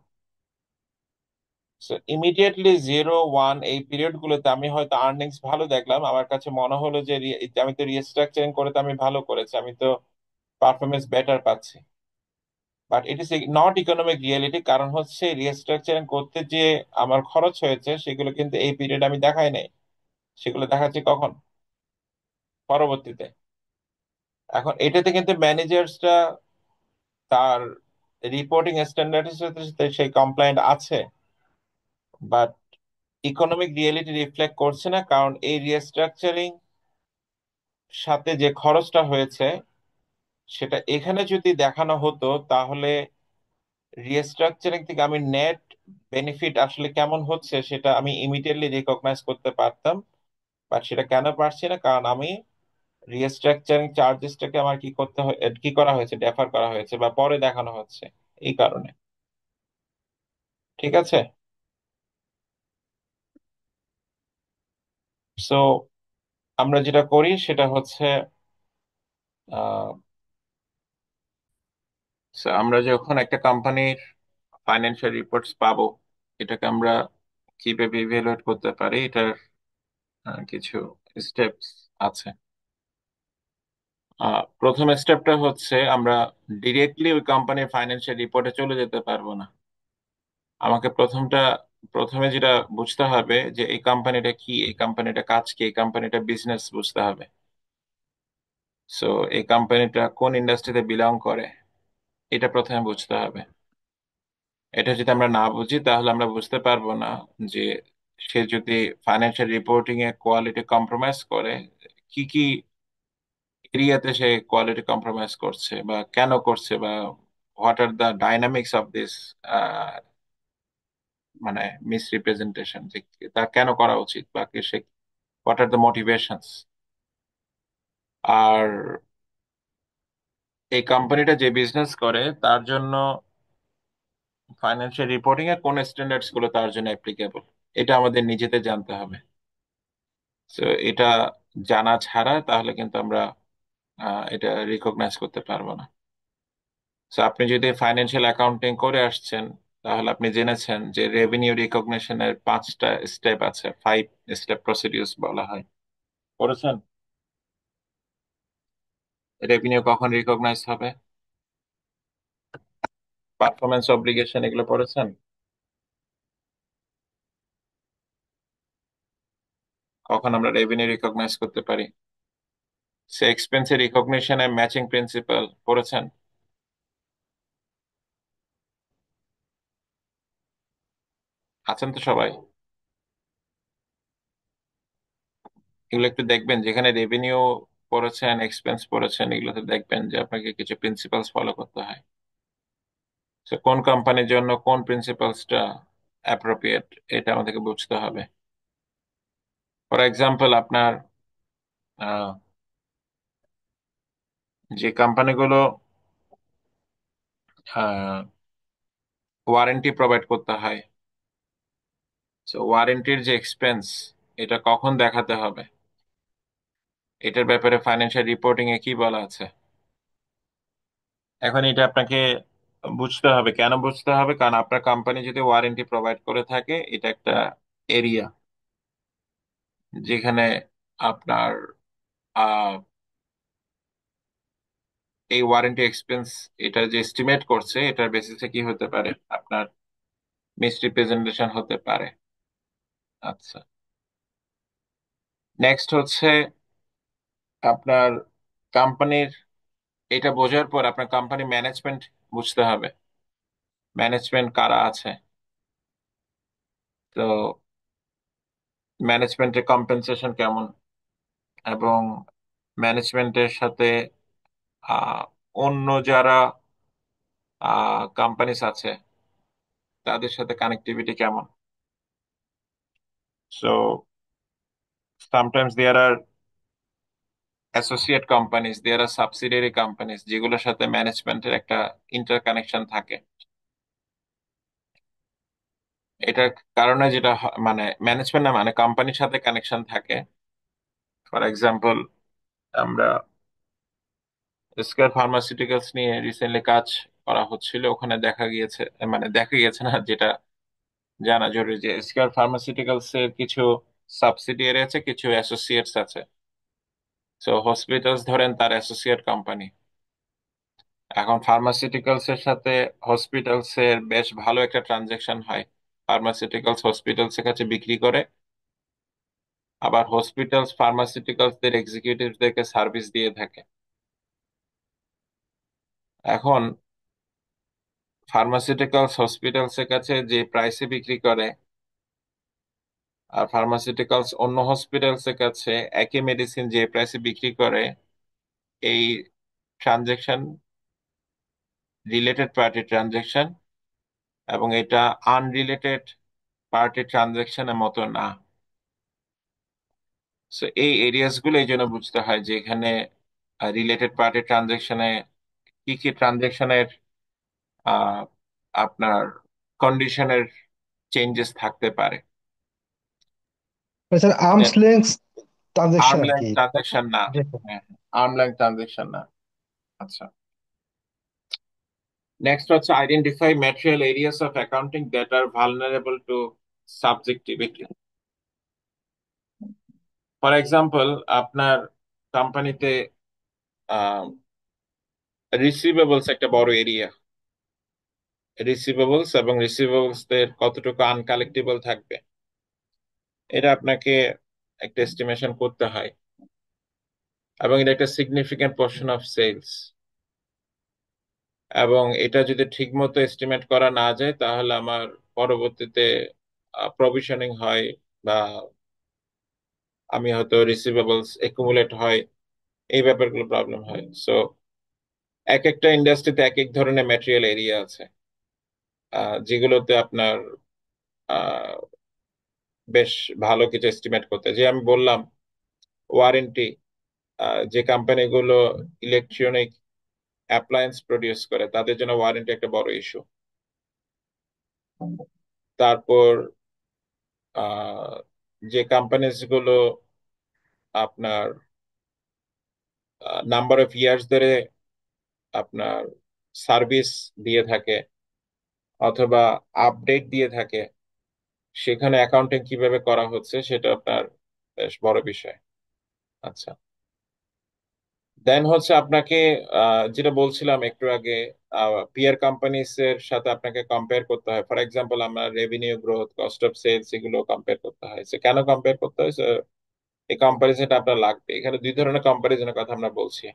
ইমিডিয়েটলি 0, 1 এই পিরিয়ড গুলোতে আমি হয়তো আর্নিংস ভালো দেখলাম, আমার কাছে মনে হলো যে আমি তো রিস্ট্রাকচারিং করে তো আমি ভালো করেছি, আমি তো পারফরমেন্স বেটার পাচ্ছি। But it is not economic reality, কারণ হচ্ছে রিস্ট্রাকচারিং করতে যে আমার খরচ হয়েছে সেগুলো কিন্তু এই পিরিয়ড আমি দেখাই নাই, সেগুলো দেখাচ্ছি কখন, পরবর্তীতে। এখন এটাতে কিন্তু ম্যানেজার্সরা তার রিপোর্টিং স্ট্যান্ডার্ডের সাথে সাথে সেই কমপ্লায়েন্ট আছে, বাট ইকোনমিক রিয়েলিটি রিফ্লেক্ট করছে না, কারণ এই রিস্ট্রাকচারিং সাথে যে খরচটা হয়েছে সেটা এখানে যদি দেখানো হতো তাহলে রিস্ট্রাকচারিং থেকে আমি নেট বেনিফিট আসলে কেমন হচ্ছে সেটা আমি ইমিডিয়েটলি রিকগনাইজ করতে পারতাম। বাট সেটা কেন পারছি না? কারণ আমি রিস্ট্রাকচারিং চার্জেসটাকে আমার কি করা হয়েছে, ডেফার করা হয়েছে বা পরে দেখানো হচ্ছে, এই কারণে। ঠিক আছে? সো আমরা যেটা করি সেটা হচ্ছে আহ so আমরা যখন একটা কোম্পানির ফাইন্যান্সিয়াল রিপোর্টস পাবো, এটাকে আমরা কিভাবে ইভ্যালুয়েট করতে পারি এটার কিছু স্টেপস আছে। প্রথম স্টেপটা হচ্ছে আমরা ডিরেক্টলি ওই কোম্পানির ফাইন্যান্সিয়াল রিপোর্টে চলে যেতে পারবো না। আমাকে প্রথমে যেটা বুঝতে হবে যে এই কোম্পানিটা কি, এই কোম্পানিটা কাজ কি, এই কোম্পানিটা বিজনেস বুঝতে হবে। সো এই কোম্পানিটা কোন ইন্ডাস্ট্রিতে বিলং করে এটা প্রথমে বুঝতে হবে। এটা যদি আমরা না বুঝি তাহলে আমরা বুঝতে পারবো না যে সে যদি ফাইন্যান্সিয়াল রিপোর্টিং এ কোয়ালিটি কম্প্রোমাইজ করে, কি কি এরিয়াতে সে কোয়ালিটি কম্প্রোমাইজ করছে বা কেন করছে, বা what are the dynamics of this মানে মিসরিপ্রেজেন্টেশন, যে তা কেন করা উচিত বা কি সে হোয়াট আর দ্য মোটিভেশনস। আর এই কোম্পানিটা যে বিজনেস করে তার জন্য ফাইন্যান্সিয়াল রিপোর্টিং এর কোন স্ট্যান্ডার্ডস গুলো তার জন্য অ্যাপ্লিকেবল, এটা আমাদের নিজেদের জানতে হবে। তো এটা জানা ছাড়া তাহলে কিন্তু আমরা এটা রিকগনাইজ করতে পারবো না। তো আপনি যদি ফাইন্যান্সিয়াল অ্যাকাউন্টিং করে আসছেন তাহলে আপনি জেনেছেন যে রেভিনিউ রিকগনিশনের 5টা স্টেপ আছে, 5 স্টেপ প্রসিডিউস বলা হয়। করেছেন? রেভিনিউ কখন রিকগনাইজ হবে, পারফরমেন্স অব্লিগেশন, এগুলো পড়েছেন? কখন আমরা রেভিনিউ রিকগনাইজ করতে পারি? সে এক্সপেন্সের রিকগনিশনে ম্যাচিং প্রিন্সিপাল পড়েছেন? আছেন তো সবাই? এগুলো একটু দেখবেন, যেখানে রেভিনিউ পড়েছেন, এক্সপেন্স পড়েছেন, এগুলোতে দেখবেন যে আপনাকে কিছু প্রিন্সিপালস ফলো করতে হয়। তো কোন কোম্পানির জন্য কোন প্রিন্সিপালসটা অ্যাপ্রোপ্রিয়েট এটা আমাদেরকে বুঝতে হবে। ফর এক্সাম্পল, আপনার আহ, যে কোম্পানিগুলো ওয়ারেন্টি প্রোভাইড করতে হয়, তো ওয়ারেন্টির যে এক্সপেন্স এটা কখন দেখাতে হবে, এটার ব্যাপারে ফাইন্যান্সিয়াল রিপোর্টিং এ কি বলা আছে। এখন এটা আপনাকে বুঝতে হবে। কেন বুঝতে হবে? কারণ আপনার কোম্পানি যদি ওয়ারেন্টি প্রোভাইড করে থাকে, এটা একটা এরিয়া যেখানে আপনার আহ, এই ওয়ারেন্টি এক্সপেন্স এটা যে এস্টিমেট করছে এটার বেসিসে কি হতে পারে, আপনার মিসরিপ্রেজেন্টেশন হতে পারে। আচ্ছা, নেক্সট হচ্ছে আপনার কোম্পানির, এটা বোঝার পর আপনার কোম্পানি ম্যানেজমেন্ট বুঝতে হবে। ম্যানেজমেন্ট কারা আছে, তো ম্যানেজমেন্টের কম্পেনসেশন কেমন, এবং ম্যানেজমেন্টের সাথে আহ, অন্য যারা কোম্পানিস আছে তাদের সাথে কানেক্টিভিটি কেমন। So sometimes there R associate companies, there R subsidiary companies যেগুলোর সাথে ম্যানেজমেন্টের একটা ইন্টার কানেকশন থাকে। এটার কারণে যেটা মানে ম্যানেজমেন্ট না মানে কোম্পানির সাথে কানেকশন থাকে। ফর এক্সাম্পল, আমরা স্কয়ার ফার্মাসিউটিক্যালস নিয়ে রিসেন্টলি কাজ করা হচ্ছিল, ওখানে দেখা গিয়েছে না, যেটা জানা জরুরি, যে স্কয়ার ফার্মাসিউটিক্যালস এর কিছু সাবসিডিয়ারি আছে, কিছু অ্যাসোসিয়েটস আছে। তো হসপিটালস ধরেন তার অ্যাসোসিয়েট কোম্পানি। এখন ফার্মাসিউটিক্যালস এর সাথে হসপিটালস এর বেশ ভালো একটা ট্রানজাকশন হয়। ফার্মাসিউটিক্যালস হসপিটালস এর কাছে বিক্রি করে, আবার হসপিটালস ফার্মাসিউটিক্যালস দের এক্সিকিউটিভদেরকে সার্ভিস দিয়ে থাকে। এখন ফার্মাসিউটিক্যালস হসপিটালস এর কাছে যে প্রাইসে বিক্রি করে, আর ফার্মাসিউটিক্যালস অন্য হসপিটালস এর কাছে একই মেডিসিন যে প্রাইসে বিক্রি করে, এই ট্রানজেকশন রিলেটেড পার্টি ট্রানজেকশন, এবং এটা আনরিলেটেড পার্টি ট্রানজেকশনের মতো না। সো এই এরিয়াস গুলো এই জন্য বুঝতে হয় যে এখানে রিলেটেড পার্টি ট্রানজেকশনে কি কি ট্রানজেকশনের আপনার কন্ডিশনের চেঞ্জেস থাকতে পারে। Sir arms length transaction arm আর লেংথ কি। ট্রানজেকশন না। যেটা- হ্যাঁ, আর্ম লেংথ ট্রানজেকশন না। আচ্ছা, নেক্সট হচ্ছে identify material areas of accounting that are vulnerable to subjectivity. For example, আপনার কোম্পানিতে রিসিভেবলস একটা বড় এরিয়া। রিসিভেবলস এবং রিসিভেবলস এর কতটুকু আনকালেক্টেবল থাকবে এটা আপনাকে একটা এস্টিমেশন করতে হয়, এবং এটা একটা সিগনিফিকেন্ট পোর্শন অফ সেলস। এবং এটা যদি ঠিক মতো এস্টিমেট করা না যায় তাহলে আমার পরবর্তীতে প্রভিশনিং হয়, বা আমি হয়তো রিসিভেবলস একুমুলেট হয়, এই ব্যাপারগুলো প্রবলেম হয়। সো এক একটা ইন্ডাস্ট্রিতে এক এক ধরনের ম্যাটেরিয়াল এরিয়া আছে, যেগুলোতে আপনার আহ, বেশ ভালো কিছু এস্টিমেট করতে, যে আমি বললাম ওয়ারেন্টি, যে কোম্পানিগুলো ইলেকট্রনিক অ্যাপ্লায়েন্স প্রডিউস করে তাদের জন্য ওয়ারেন্টি একটা বড় ইস্যু। তারপর আহ, যে কোম্পানিজ গুলো আপনার নাম্বার অফ ইয়ার্স ধরে আপনার সার্ভিস দিয়ে থাকে অথবা আপডেট দিয়ে থাকে, সেখানে অ্যাকাউন্টিং কিভাবে করা হচ্ছে সেটা আপনার বেশ বড় বিষয়। আচ্ছা, দেন হচ্ছে আপনাকে যেটা বলছিলাম একটু আগে, পিয়ার কোম্পানিজ এর সাথে আপনাকে কম্পেয়ার করতে হয়। ফর এক্সাম্পল আমার revenue growth, cost of sales, এগুলো কম্পেয়ার করতে হয়। So, কেন কম্পেয়ার করতে হয়? So, এই কম্পারিজনটা আপনার লাগবে। এখানে দুই ধরনের কম্পারিজনের কথা আমরা বলছি,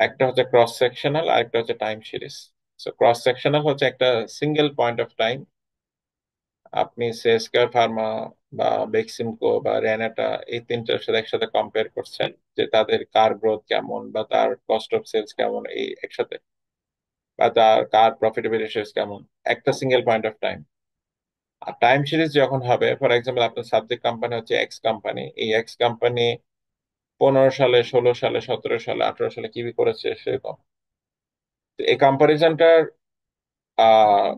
একটা হচ্ছে ক্রস সেকশনাল আর একটা হচ্ছে time series. So cross sectional হচ্ছে একটা সিঙ্গেল পয়েন্ট অফ টাইম আপনি সেস্কার ফার্মা বা বেক্সিমকো বা রেনাটা, এই তিনটার সাথে একসাথে কম্পেয়ার করছেন, যে তাদের কার গ্রোথ কেমন বা তার কস্ট অফ সেলস কেমন এই একসাথে, বা তার কার প্রফিটেবিলিটি কেমন, একটা সিঙ্গেল পয়েন্ট অফ টাইম। আর টাইম সিরিজ যখন হবে, ফর এক্সাম্পল আপনার সাবজেক্ট কোম্পানি হচ্ছে এক্স কোম্পানি, এই এক্স কোম্পানি 15 সালে, 16 সালে, 17 সালে, 18 সালে কি করেছে সেরকম। তো এই কম্পারিজনটার আহ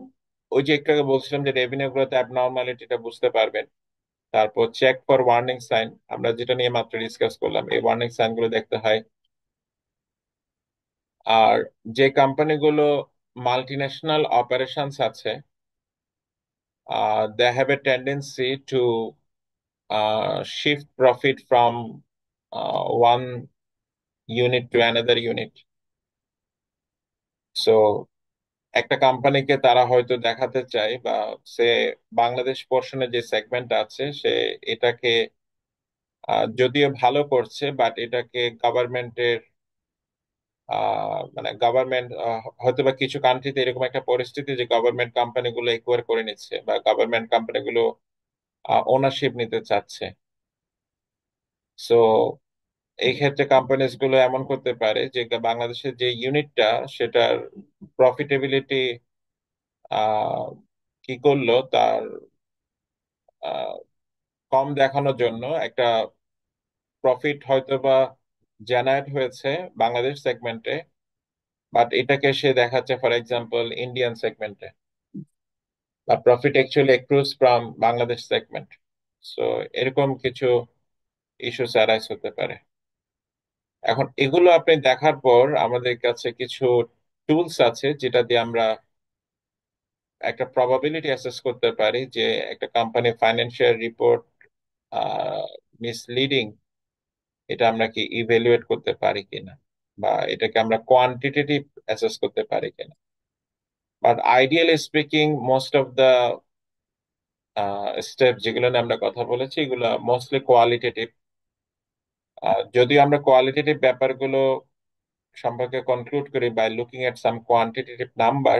ওই যে একটু আগে বলছিলাম যে রেভিনিউ গ্রোথ অ্যাবনর্মালিটিটা বুঝতে পারবেন। তারপর চেক ফর ওয়ার্নিং সাইন, আমরা যেটা নিয়ে মাত্র ডিসকাস করলাম, এই ওয়ার্নিং সাইন গুলো দেখতে হয়। আর যে কোম্পানিগুলো মাল্টিন্যাশনাল অপারেশনস আছে, they have a tendency to shift profit from one unit to another unit. So একটা কোম্পানিকে তারা হয়তো দেখাতে চায়, বা সে বাংলাদেশ পোর্শনে যে সেগমেন্ট আছে সে এটাকে যদিও ভালো করছে, বাট এটাকে গভর্নমেন্টের মানে গভর্নমেন্ট হয়তো বা কিছু কান্ট্রিতে এরকম একটা পরিস্থিতি যে গভর্নমেন্ট কোম্পানিগুলো একুয়ার করে নিচ্ছে বা গভর্নমেন্ট কোম্পানিগুলো ওনারশিপ নিতে চাচ্ছে। সো এই ক্ষেত্রে কোম্পানিজ গুলো এমন করতে পারে যে বাংলাদেশের যে ইউনিটটা সেটার প্রফিটেবিলিটি কি করলো, তার আহ, কম দেখানোর জন্য একটা প্রফিট হয়তো বা জেনারেট হয়েছে বাংলাদেশ সেগমেন্টে, বাট এটাকে সে দেখাচ্ছে ফর এক্সাম্পল ইন্ডিয়ান সেগমেন্টে, বা profit actually accrues from Bangladesh segment. So এরকম কিছু ইস্যুস অ্যারাইজ হতে পারে। এখন এগুলো আপনি দেখার পর আমাদের কাছে কিছু টুলস আছে যেটা দিয়ে আমরা একটা প্রবাবিলিটি অ্যাসেস করতে পারি যে একটা কোম্পানি ফাইন্যান্সিয়াল রিপোর্ট মিসলিডিং, এটা আমরা কি ইভ্যালুয়েট করতে পারি কিনা, বা এটাকে আমরা কোয়ান্টিটেটিভ অ্যাসেস করতে পারি কিনা। But ideally speaking, most of the step যেগুলো নিয়ে আমরা কথা বলেছি এগুলো মোস্টলি কোয়ালিটেটিভ। যদিও আমরা কোয়ালিটেটিভ ব্যাপারগুলো সম্পর্কে কনক্লুড করি by looking at some quantitative number,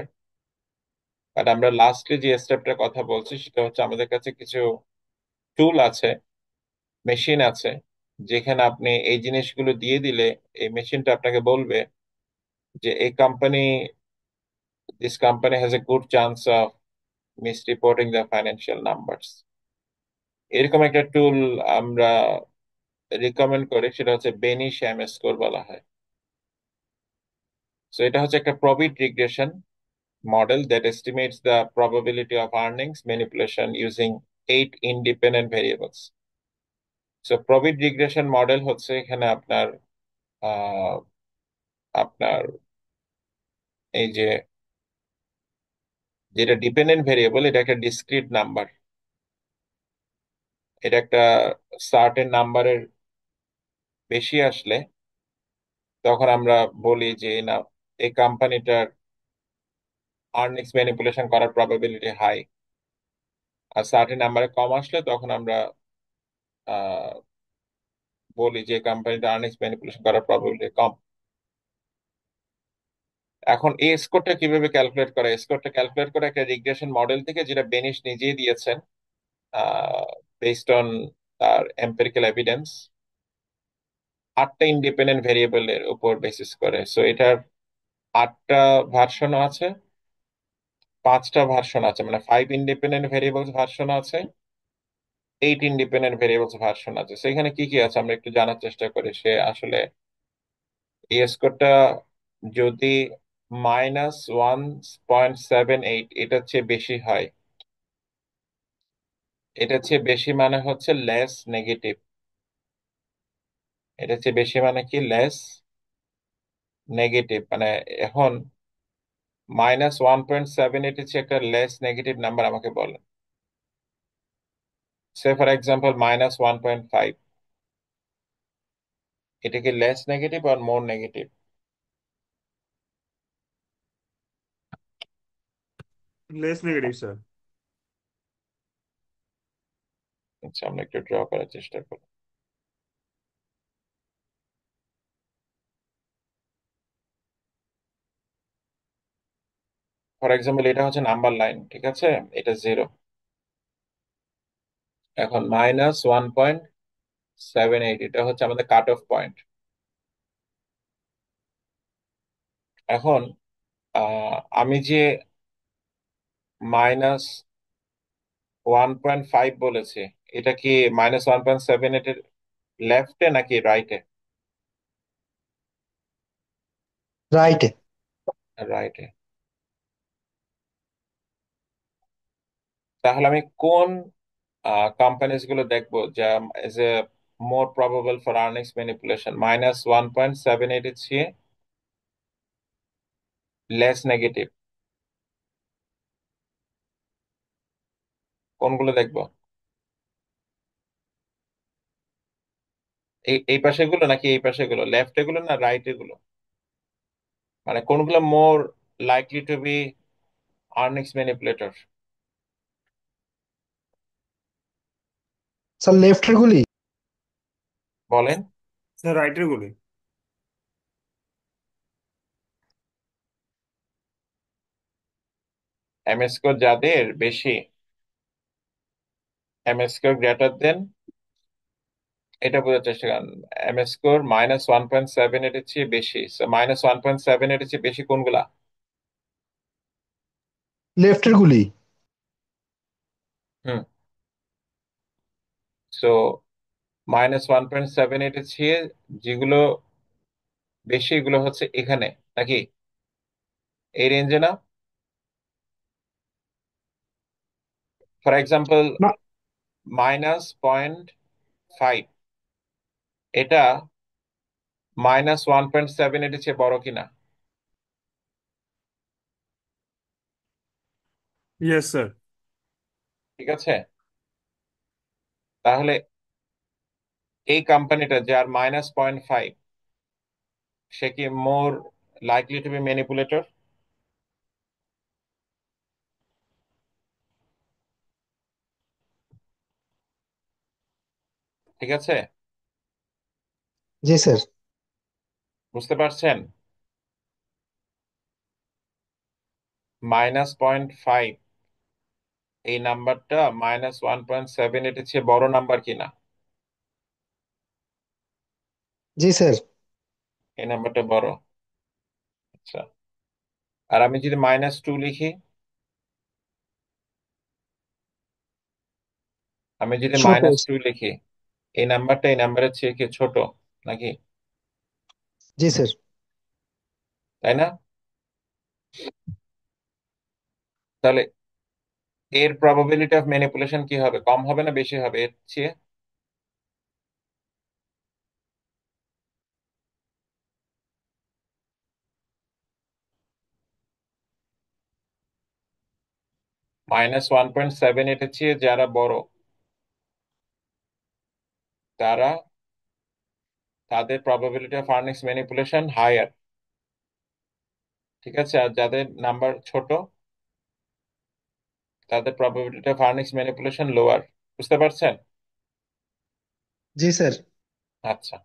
but আমরা লাস্টলি যে স্টেপটার কথা বলছি সেটা হচ্ছে আমাদের কাছে কিছু টুল আছে, মেশিন আছে, যেখানে আপনি এই জিনিসগুলো দিয়ে দিলে এই মেশিনটা আপনাকে বলবে যে এই company, this company has a good chance of misreporting the financial numbers. এরকম একটা টুল আমরা রিকমেন্ড করি, সেটা হচ্ছে বেনি শ্যাম স্কোর বলা হয়। সো এটা হচ্ছে একটা profit regression model that estimates the probability of earnings manipulation using 8 independent variables. So profit regression model হচ্ছে এখানে আপনার আহ, আপনার এই যে যেটা ডিপেন্ডেন্ট ভেরিয়েবল, এটা একটা ডিসক্রিট নাম্বার, এটা একটা সার্টেন নাম্বারের বেশি আসলে তখন আমরা বলি যে না, এই কোম্পানিটার আর্নিংস ম্যানিপুলেশন করার প্রবাবিলিটি হাই। আর সার্টেন নাম্বারে কম আসলে তখন আমরা আহ, বলি যে কোম্পানিটা আর্নিংস ম্যানিপুলেশন করার প্রবাবিলিটি কম। এখন এই স্কোরটা কিভাবে ক্যালকুলেট করা? স্কোরটা ক্যালকুলেট করা একটা রিগ্রেশন মডেল থেকে, যেটা বেনিশ নিজেই দিয়েছেন, বেসড অন তার এম্পিরিক্যাল এভিডেন্স, 8টা ইন্ডিপেন্ডেন্ট ভেরিয়েবলের উপর বেসিস করে। সো এটার 8টা ভার্সনও আছে, 5টা ভার্সন আছে, মানে 5 ইন্ডিপেন্ডেন্ট ভেরিয়েবলস ভার্সন আছে, 8 ইন্ডিপেন্ডেন্ট ভেরিয়েবলস ভার্সন আছে। সেখানে কি কি আছে আমরা একটু জানার চেষ্টা করি। সে আসলে এই স্কোরটা যদি -1.78 এটার চেয়ে বেশি হয়, এটার চেয়ে বেশি মানে হচ্ছে লেস নেগেটিভ। এটার চেয়ে বেশি মানে কি? Less negative. মানে এখন -1.78 হচ্ছে একটা লেস নেগেটিভ নাম্বার, আমাকে বলেন। সে ফর এক্সাম্পল -1.5, এটা কি লেস নেগেটিভ আর মোর নেগেটিভ? Less negative sir. আচ্ছা, আমরা একটু ড্র করার চেষ্টা করি। ফর এক্সাম্পল এটা হচ্ছে নাম্বার লাইন, ঠিক আছে, এটা 0। এখন -1.78 এটা হচ্ছে আমাদের কাট অফ পয়েন্ট। এখন আমি যে -1.5 বলেছি, এটা কি -1.78 এর লেফটে নাকি রাইটে? রাইট। রাইটে। তাহলে আমি কোন কোম্পানিজ গুলো দেখবো যা as a more probable for earnings manipulation? -1.78 এর চেয়ে লেস নেগেটিভ, কোনগুলো দেখবো? এই পাশে গুলো নাকি এই পাশে গুলো, লেফটে গুলো না রাইটে গুলো? মানে কোনগুলো more likely to be earnings manipulator? Sir লেফটের গুলি। বলেন। স্যার রাইটের গুলি। এম স্কোর যাদের বেশি, এম স্কোর গ্রেটার দেন, এটা বোঝার চেষ্টা করেন। এম স্কোর -1.78 এর চেয়ে বেশি, -1.78 এর চেয়ে বেশি কোনগুলা? লেফটের গুলি। হুম। সো -1.78 এর চেয়ে যেগুলো বেশি, এগুলো হচ্ছে এখানে নাকি এই রেঞ্জে না? ফর এক্সাম্পল না। -0.5, এটা -1.78 এর চেয়ে বড় কিনা? Yes sir. ঠিক আছে। তাহলে এই কোম্পানিটা যার -0.5, সে কি more likely to be manipulator? ঠিক আছে, জি স্যার। বুঝতে পারছেন? -0.5 এই নাম্বারটা -1.78 এর চেয়ে বড় নাম্বার কিনা? জি স্যার। এই নাম্বারটা বড়। আচ্ছা, আর আমি যদি -2 লিখি, আমি যদি ছোট। -2 লিখি, এই নাম্বারটা এই নাম্বারের চেয়ে কি ছোট নাকি? জি স্যার। তাই না? তাহলে এর প্রবাবিলিটি অফ ম্যানিপুলেশন কি হবে? কম হবে না বেশি হবে এর চেয়ে? -1.78 এর চেয়ে যারা বড়, তারা তাদের probability of earnings manipulation higher, ঠিক আছে? আর যাদের নাম্বার ছোট তাদের probability of earnings manipulation lower. বুঝতে পারছেন? জি স্যার। আচ্ছা,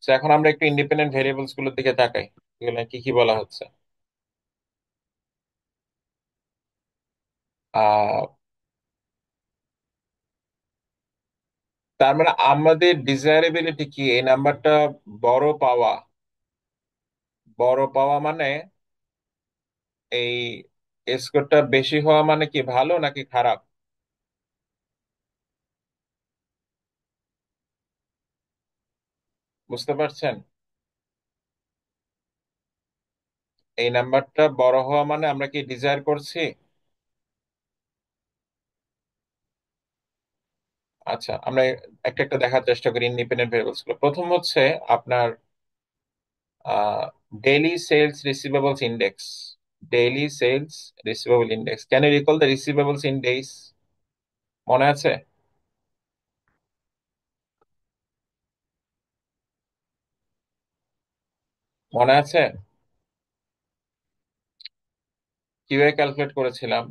তো এখন আমরা একটু ইন্ডিপেন্ডেন্ট ভেরিয়েবলস গুলোর দিকে তাকাই, এগুলো কি কি বলা হচ্ছে। আহ তার মানে আমাদের ডিজায়ারেবিলিটি কি, এই নাম্বারটা বড় পাওয়া। বড় পাওয়া মানে এই স্কোরটা বেশি হওয়া মানে কি ভালো নাকি খারাপ? বুঝতে পারছেন? এই নাম্বারটা বড় হওয়া মানে আমরা কি ডিজায়ার করছি? আচ্ছা, আমরা একটা একটা দেখার চেষ্টা করি ইন্ডিপেন্ডেন্ট ভেরিয়েবলস গুলো। প্রথম হচ্ছে আপনার daily sales receivables index. Daily sales receivable index, can you recall the receivables in days? মনে আছে? মনে আছে কিভাবে ক্যালকুলেট করেছিলাম?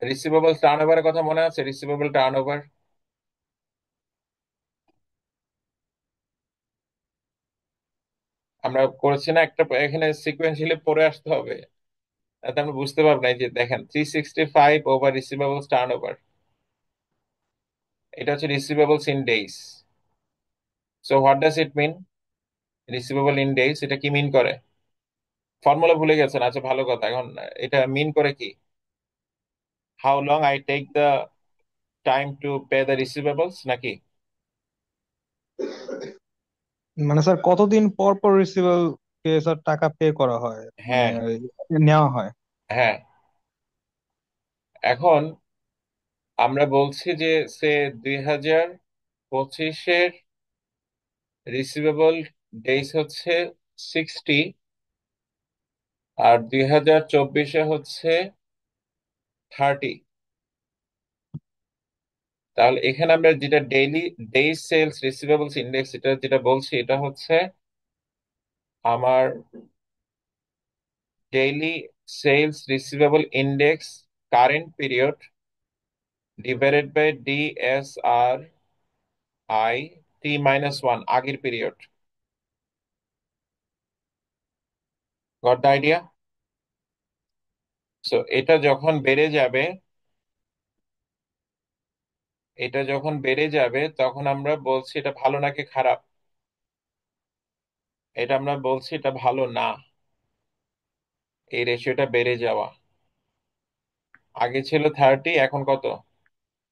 রিসিভেবল টার্ন ওভারের কথা মনে আছে? রিসিভেবল টার্ন ওভার আমরা করেছি না একটা, এখানে সিকুয়েন্সিয়ালি পড়ে আসতে হবে, তাতে আমরা বুঝতে পারবো না। এই যে দেখেন 365 ওভার রিসিভেবলস টার্ন ওভার, এটা হচ্ছে receivables in days. So what does it mean? Receivable in days এটা কি মিন করে? ফর্মুলা ভুলে গেছেন? আচ্ছা, ভালো কথা। এখন এটা মিন করে কি, how long I take the time to pay the receivables নাকি? মানে স্যার কতদিন পর পর রিসিভেবল কে স্যার টাকা পে করা হয়, মানে হ্যাঁ, নেওয়া হয়? হ্যাঁ। এখন আমরা বলছি যে সে 2025-এর রিসিভেবল ডেইস হচ্ছে 60, আর 2024-এ হচ্ছে 30। তাহলে এখানে আমরা যেটা daily days sales receivables index এটা যেটা বলছি, এটা হচ্ছে আমার daily sales receivable index current period divided by DSR I T-1 আগের period. Got the idea? So এটা যখন বেড়ে যাবে, এটা যখন বেড়ে যাবে তখন আমরা বলছি এটা ভালো নাকি খারাপ? এটা আমরা বলছি এটা ভালো না, এই রেশিওটা বেড়ে যাওয়া। আগে ছিল 30, এখন কত?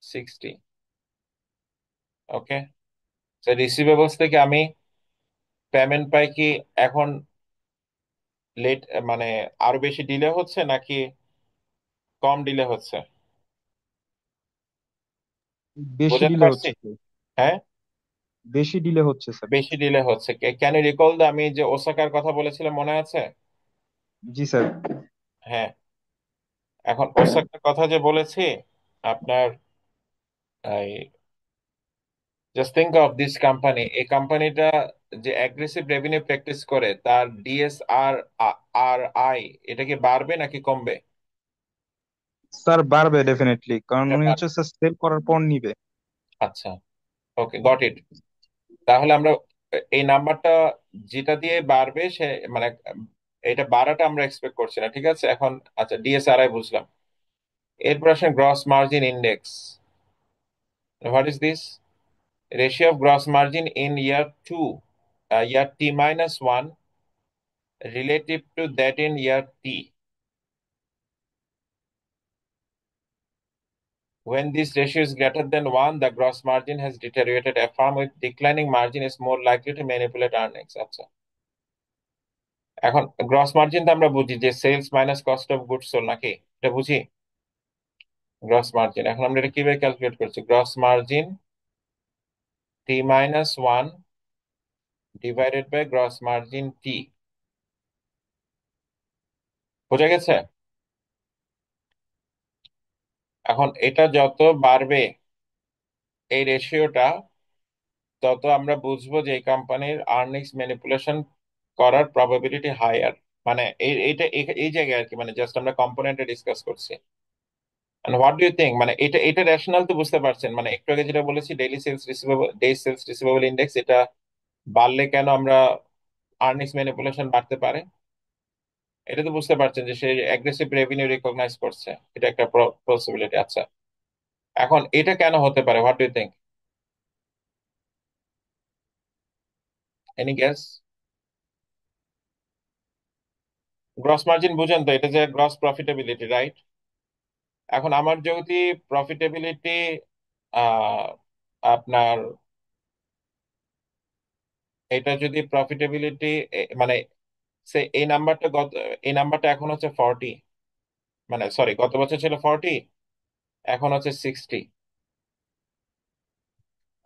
60। ওকে, তো রিসিভেবলস থেকে আমি পেমেন্ট পাই কি এখন লেট, মানে আরো বেশি ডিলে হচ্ছে নাকি কম ডিলে হচ্ছে? বেশি বোঝাতে ডিলে পারছি? হচ্ছে স্যার। হ্যাঁ, বেশি ডিলে হচ্ছে স্যার। বেশি ডিলে হচ্ছে। ক্যান ইউ রিকল দা, আমি যে ওসাকার কথা বলেছিলাম মনে আছে? জি স্যার। হ্যাঁ, এখন ওসাকার কথা যে বলেছি আপনার, just think of this company, এই কোম্পানিটা যে অ্যাগ্রেসিভ রেভিনিউ প্র্যাকটিস করে, তার DSR আর আই এটা কি বাড়বে নাকি কমবে? স্যার বাড়বে ডেফিনেটলি, কারণ এটা উনি হচ্ছে বাড়বে। স্যার সেল করার পর নিবে। আচ্ছা, ওকে, গট ইট। তাহলে আমরা এই নাম্বারটা যেটা দিয়ে বাড়বে সে মানে এটা বাড়াটা আমরা এক্সপেক্ট করছি না, ঠিক আছে? এখন আচ্ছা, DSRI বুঝলাম। এরপর আসেন gross margin index. What is this? Ratio of gross margin in year 2, year T-1 relative to that in year T. When this ratio is greater than 1, the gross margin has deteriorated. A firm with declining margin is more likely to manipulate earnings. আচ্ছা, এখন gross margin তো আমরা বুঝি যে sales minus cost of goods sold নাকি? এটা বুঝি gross margin. এখন আমরা এটা কিভাবে ক্যালকুলেট করছি? Gross margin T-1 divided by gross margin T। বোঝা গেছে? এখন এটা যত বাড়বে এই রেশিওটা, তত আমরা বুঝবো যে এই কোম্পানির আর্নিংস ম্যানিপুলেশন করার প্রবাবিলিটি হায়ার। মানে এইটা এই জায়গায় আর কি, মানে জাস্ট আমরা কম্পোনেন্টে ডিসকাস করছি। মানে হোয়াট ডু ইউ থিঙ্ক, মানে এটা রেশনাল তো বুঝতে পারছেন, মানে একটু আগে যেটা বলেছি ডে সেলস রিসিভেবল ইন্ডেক্স, এটা বাড়লে কেন আমরা আর্নিংস ম্যানিপুলেশন বাড়তে পারে, এটা তো বুঝতে পারছেন যে সে অ্যাগ্রেসিভ রেভিনিউ রিকগনাইজ করছে, এটা একটা পসিবিলিটি। আচ্ছা, এখন এটা কেন হতে পারে, what do you think, any guess? Gross margin বুঝেন তো, এটা যে গ্রস প্রফিটেবিলিটি, রাইট? এখন আমার যদি প্রফিটেবিলিটি আহ আপনার, এটা যদি প্রফিটেবিলিটি মানে এই নাম্বারটা এই নাম্বারটা এখন হচ্ছে 40, মানে সরি গত বছর ছিল 40, এখন হচ্ছে 60।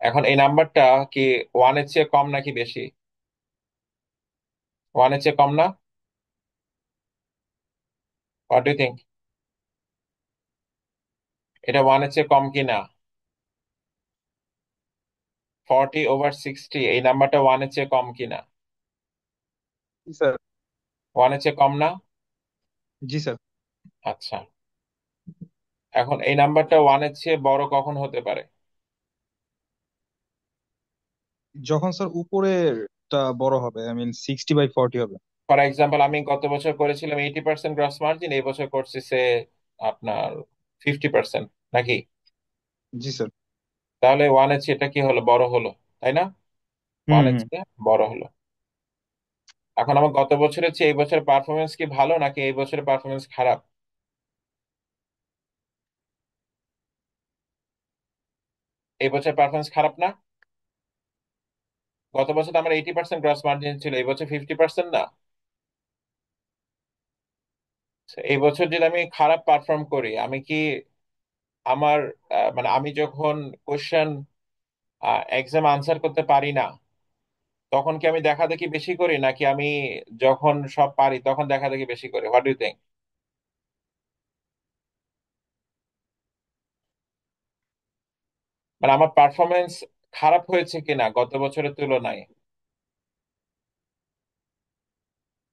এখন এই নাম্বারটা কি ওয়ানের চেয়ে কম নাকি বেশি? ওয়ানের চেয়ে কম না? হোয়াট ডু থিঙ্ক, এটা ওয়ানের চেয়ে কম কি না? 40/60, এই নাম্বারটা ওয়ানের চেয়ে কম কি না? জি স্যার। ওয়ানের চেয়ে কম না? জি স্যার। আচ্ছা, এখন এই নাম্বারটা ওয়ানের চেয়ে বড় কখন হতে পারে? যখন স্যার উপরেরটা বড় হবে, আই মিন 60/40 হবে। ফর এক্সাম্পল, আমি গত বছর করেছিলাম 80% গ্রস মার্জিন, এই বছর করছি সে আপনার 50%, নাকি? জি স্যার। তাহলে ওয়ানের চেয়ে এটা কি হলো, বড় হলো, তাই না? হুম ওয়ানের হুম। চেয়ে বড় হলো। এখন আমার গত বছরের চেয়ে এই বছরের পারফরমেন্স কি ভালো নাকি এই বছরের পারফরমেন্স খারাপ? এই বছর পারফরমেন্স খারাপ না? গত বছর তো আমার 80% গ্রস মার্জিন ছিল, এই বছর 50% না? So, এই বছর যদি আমি খারাপ পারফর্ম করি, আমি কি আমার মানে আমি যখন কোশ্চেন এক্সাম আনসার করতে পারি না, তখন কি আমি দেখা দেখি বেশি করি, নাকি আমি যখন সব পারি তখন দেখা দেখি বেশি করি? হোয়াট ডু থিঙ্ক, মানে আমার পারফরমেন্স খারাপ হয়েছে কিনা গত বছরের তুলনায়,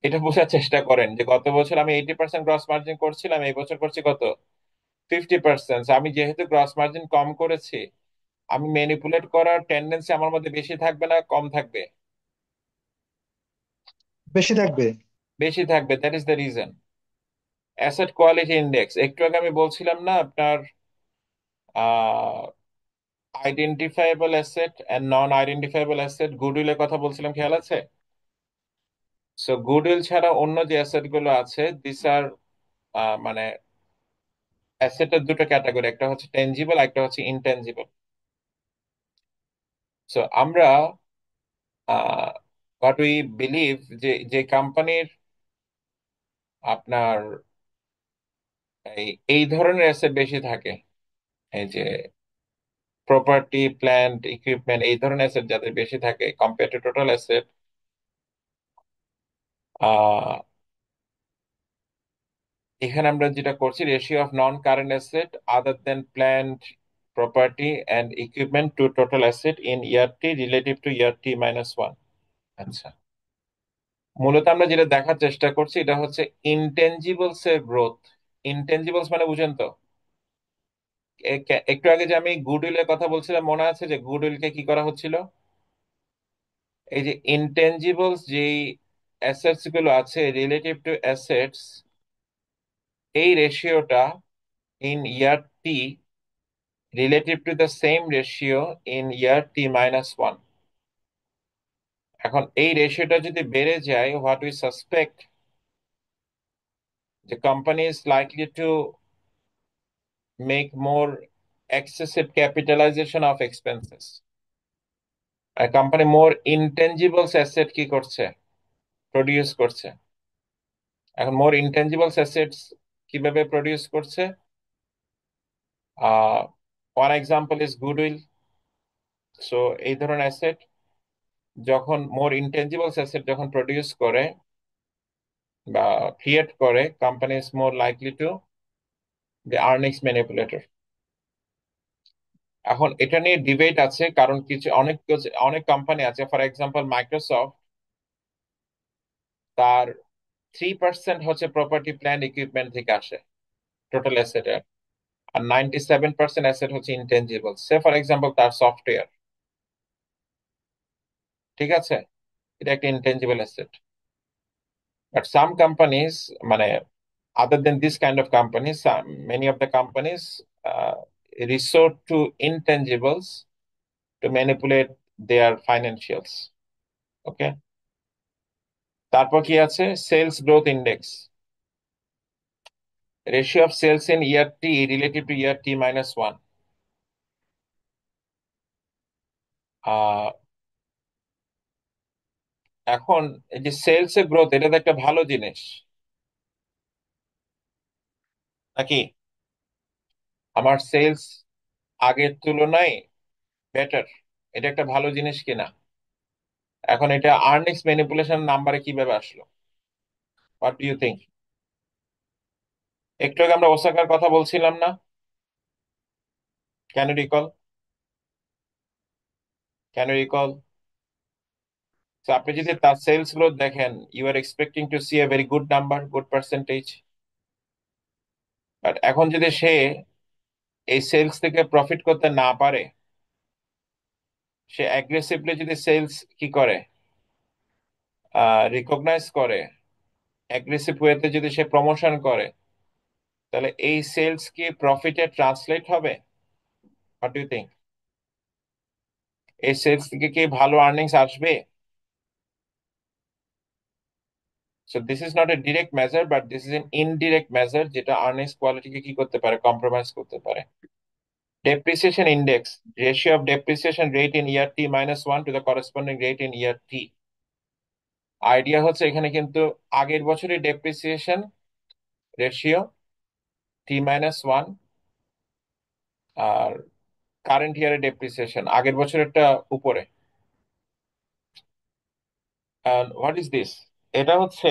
এটা বোঝার চেষ্টা করেন যে গত বছর আমি 80% গ্রস মার্জিন করছিলাম, এই বছর করছি কত, 50%। আমি যেহেতু গ্রস মার্জিন কম করেছি, আমি ম্যানিপুলেট করার টেন্ডেন্সি আমার মধ্যে বেশি থাকবে না কম থাকবে? বেশি থাকবে। বেশি থাকবে, that is the reason. Asset quality index, একটু আগে আমি বলছিলাম না আপনার, identifiable asset and non identifiable asset, গুডউইলের কথা বলছিলাম, খেয়াল আছে? সো গুডউইল ছাড়া অন্য যে অ্যাসেট গুলো আছে, দিস আর মানে অ্যাসেটের দুটো ক্যাটাগরি, একটা হচ্ছে টেনজিবল, একটা হচ্ছে ইনটেনজিবল। সো আমরা হোয়াট উই বিলিভ, যে যে কোম্পানির আপনার এই ধরনের অ্যাসেট বেশি থাকে, এই যে প্রপার্টি প্ল্যান্ট ইকুইপমেন্ট, এই ধরনের অ্যাসেট যাদের বেশি থাকে কম্পেয়ার টু টোটাল অ্যাসেট, এখানে আমরা যেটা করছি, ratio of non current asset other than plant property and equipment to total asset in year T relative to year T -1। আচ্ছা, মূলত আমরা যেটা দেখার চেষ্টা করছি, এটা হচ্ছে ইনটেনজিবলস এর গ্রোথ। ইনটেনজিবলস মানে বুঝেন তো? একটু আগে যে আমি গুডউইলের কথা বলছিলাম, মনে আছে যে গুডউইলকে কি করা হচ্ছিল? এই যে ইনটেনজিবলস যেই অ্যাসেটস গুলো আছে রিলেটিভ টু অ্যাসেটস, এই রেশিওটা in year T relative to the same ratio in year T -1। এখন এই রেশিওটা যদি বেড়ে যায়, হোয়াট উই সাসপেক্ট, যে company is likely to make more excessive capitalization of expenses. আর কোম্পানি মোর ইনটেনজিবলস অ্যাসেট কি করছে, প্রডিউস করছে। এখন মোর ইনটেনজিবলস অ্যাসেটস কিভাবে প্রডিউস করছে? One example is goodwill. So এই ধরনের অ্যাসেট যখন, মোর ইনটেনজিবলস অ্যাসেট যখন প্রডিউস করে বা ক্রিয়েট করে, company is more likely to be earnings manipulator. এখন এটা নিয়ে ডিবেট আছে, কারণ অনেক কোম্পানি আছে, ফর এক্সাম্পল মাইক্রোসফট, তার 3% হচ্ছে প্রপার্টি প্ল্যান্ট ইকুইপমেন্ট থেকে আসে টোটাল অ্যাসেটের, আর 97% অ্যাসেট হচ্ছে ইনটেনজিবল, সে ফর এক্সাম্পল তার সফটওয়্যার, ঠিক আছে, এটা একটা intangible asset. But some companies, মানে other than this kind of companies, many of the companies resort to intangibles to manipulate their financials. Okay, তারপর কি আছে, sales growth index, ratio of sales in year T relative to year T minus one. এখন এই যে sales এর growth, এটা তো একটা ভালো জিনিস নাকি? আমার সেলস আগের তুলনায় বেটার, এটা একটা ভালো জিনিস কিনা? এখন এটা আর্নিংস ম্যানিপুলেশন নাম্বারে কিভাবে আসলো? What do you think? একটু আগে আমরা ওসাকার কথা বলছিলাম না? Can you recall? Can you recall? তো আপনি যদি তার সেলস গ্রোথ দেখেন, you are expecting to see a very good number, good percentage. But এখন যদি সে এই সেলস থেকে প্রফিট করতে না পারে, সে অ্যাগ্রেসিভলি যদি সেলস কি করে, রিকগনাইজ করে, অ্যাগ্রেসিভ ওয়েতে যদি সে প্রমোশন করে, তাহলে এই সেলস কি প্রফিটে ট্রান্সলেট হবে? What do you think? এই সেলস থেকে কি ভালো আর্নিংস আসবে? So this is not a direct measure, but this is an indirect measure, যেটা আর্নিংস কোয়ালিটিকে কি করতে পারে, কম্প্রোমাইজ করতে পারে। Depreciation index, ratio of depreciation rate in year T minus 1 to the corresponding rate in year T. Idea হচ্ছে এখানে কিন্তু আগের বছরই ডেপ্রিসিয়েশন রেশিও টি মাইনাস ওয়ান, আর কারেন্ট ইয়ারের ডেপ্রিসিয়েশন আগের বছরেরটা উপরে। What is this? এটা হচ্ছে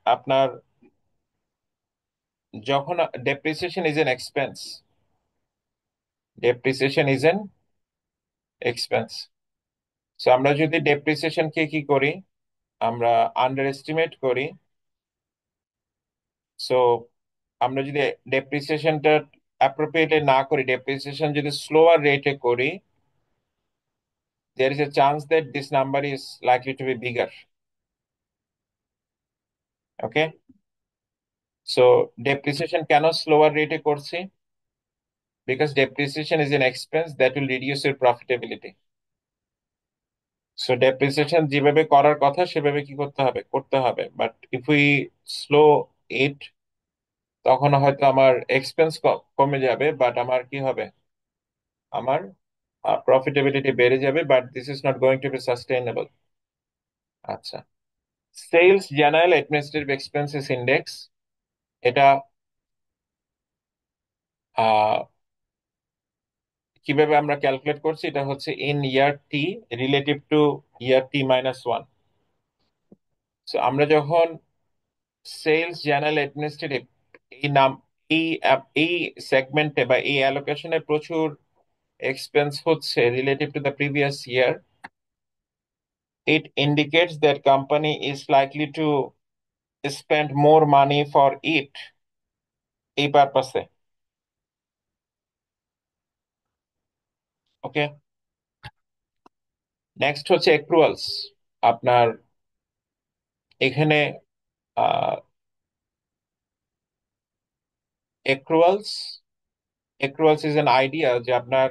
আপনার, যখন depreciation is an expense, depreciation is an expense. So আমরা যদি ডেপ্রিসিয়েশনকে কি করি, আমরা আন্ডার এস্টিমেট করি। সো আমরা যদি ডেপ্রিসিয়েশনটা অ্যাপ্রোপ্রিয়েটলি না করি, ডেপ্রিসিয়েশন যদি স্লোয়ার রেটে করি, there is a chance that this number is likely to be bigger. Okay, so depreciation কেন slower rate করছি? Because depreciation is an expense that will reduce your profitability. So depreciation যেভাবে করার কথা সেভাবে কি করতে হবে, but if we slow it, তখন হয়তো আমার এক্সপেন্স কমে যাবে, বাট আমার কি হবে, আমার প্রফিটেবিলিটি বেড়ে যাবে, but this is not going to be sustainable. আচ্ছা, sales general administrative expenses index, এটা আহ, কিভাবে আমরা ক্যালকুলেট করছি, এটা হচ্ছে in year T relative to year T minus one. So আমরা যখন সেলস জেনারেল অ্যাডমিনিস্ট্রেটিভ, এই নাম, এই এই সেগমেন্টে বা এই অ্যালোকেশনে প্রচুর এক্সপেন্স হচ্ছে relative to the previous year, it indicates that company is likely to spend more money for it এই পারপাসে। ওকে, নেক্সট হচ্ছে অ্যাক্রুয়ালস। আপনার এখানে অ্যাক্রুয়ালস, অ্যাক্রুয়ালস ইজ অ্যান আইডিয়া যে আপনার,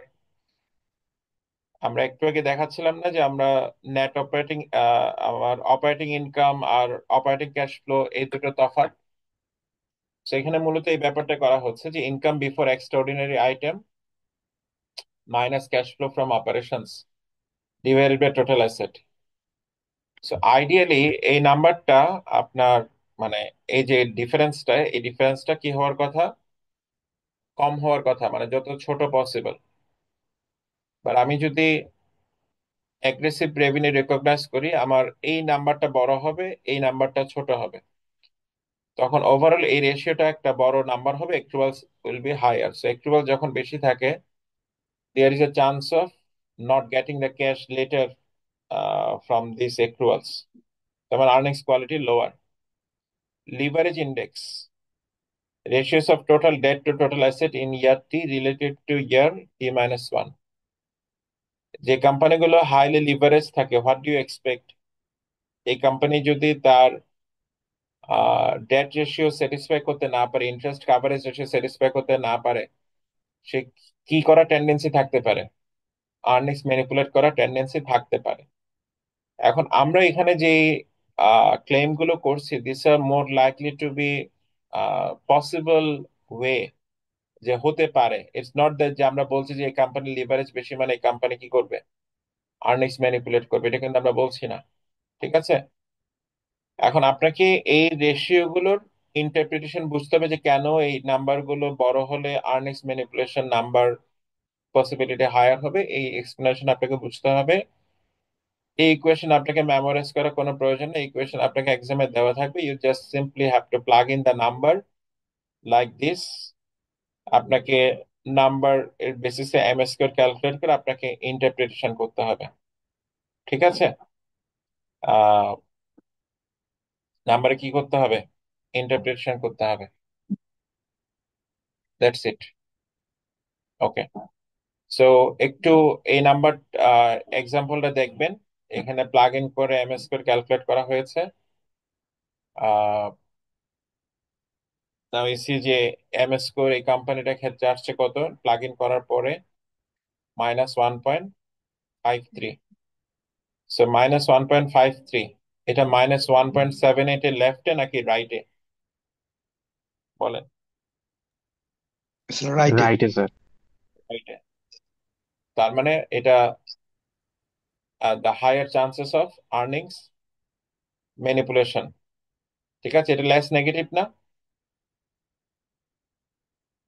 আমরা একটু আগে দেখাচ্ছিলাম না যে আমরা নেট অপারেটিং, আমার অপারেটিং ইনকাম আর অপারেটিং ক্যাশ ফ্লো, এই দুটো তফাৎ। তো এখানে মূলত এই ব্যাপারটা করা হচ্ছে যে income before extraordinary item minus cash flow from operations divided by total asset. So ideally এই নাম্বারটা আপনার, মানে এই যে ডিফারেন্সটা, এই ডিফারেন্সটা কি হওয়ার কথা, কম হওয়ার কথা, মানে যত ছোট পসিবল। বাট আমি যদি অ্যাগ্রেসিভ রেভিনিউ রেকগনাইজ করি, আমার এই নাম্বারটা বড় হবে, এই নাম্বারটা ছোট হবে, তখন ওভারঅল এই রেশিওটা একটা বড় নাম্বার হবে, accruals will be higher. So accrual যখন বেশি থাকে, there is a chance of not getting the cash later from these accruals. So earnings quality lower. Leverage index, ratios of total debt to total asset in year T related to year T minus 1. যে কোম্পানিগুলো highly leverage থাকে, what do you expect? এই company যদি তার date ratio satisfy করতে না পারে, interest coverage ratio satisfy করতে না পারে, সে কি করা টেন্ডেন্সি থাকতে পারে? আর্নিংস ম্যানিপুলেট করা টেন্ডেন্সি থাকতে পারে। এখন আমরা এখানে যে ক্লেম গুলো করছি, this are more likely to be possible way, যে হতে পারে। ইটস নট দ্যাট যে আমরা বলছি যে এই কোম্পানি লিভারেজ বেশি মানে এই কোম্পানি কি করবে, আর্নিংস ম্যানিপুলেট করবে, এটা কিন্তু আমরা বলছি না। ঠিক আছে, এখন আপনাকে এই রেশিও গুলোর ইন্টারপ্রিটেশন বুঝতে হবে যে কেন এই নাম্বার গুলো বড় হলে earnings manipulation number possibility higher হবে, এই এক্সপ্লেনেশন আপনাকে বুঝতে হবে। এই ইকুয়েশন আপনাকে মেমোরাইজ করার কোনো প্রয়োজন নেই, ইকুয়েশন আপনাকে এক্সামে দেওয়া থাকবে, you just simply have to plug in the number like this. আপনাকে নাম্বার এর বেসিসে এম স্কোয়ার ক্যালকুলেট করে আপনাকে ইন্টারপ্রিটেশন করতে হবে। ঠিক আছে, নাম্বারে কি করতে হবে? ইন্টারপ্রিটেশন করতে হবে, দ্যাটস ইট। ওকে, সো একটু এই নাম্বার এক্সাম্পলটা দেখবেন, এখানে প্লাগ ইন করে এম স্কোয়ার ক্যালকুলেট করা হয়েছে। নাও ইসি যে এম স্কোর এই কোম্পানিটার ক্ষেত্রে আসছে কত, প্লাগ ইন করার পরে -1.53। সো -1.53, এটা -1.78 এর লেফটে নাকি রাইটে বলেন? রাইটে। রাইটে স্যার। রাইটে। তার মানে এটা the higher chances of earnings manipulation. ঠিক আছে, এটা লেস নেগেটিভ না?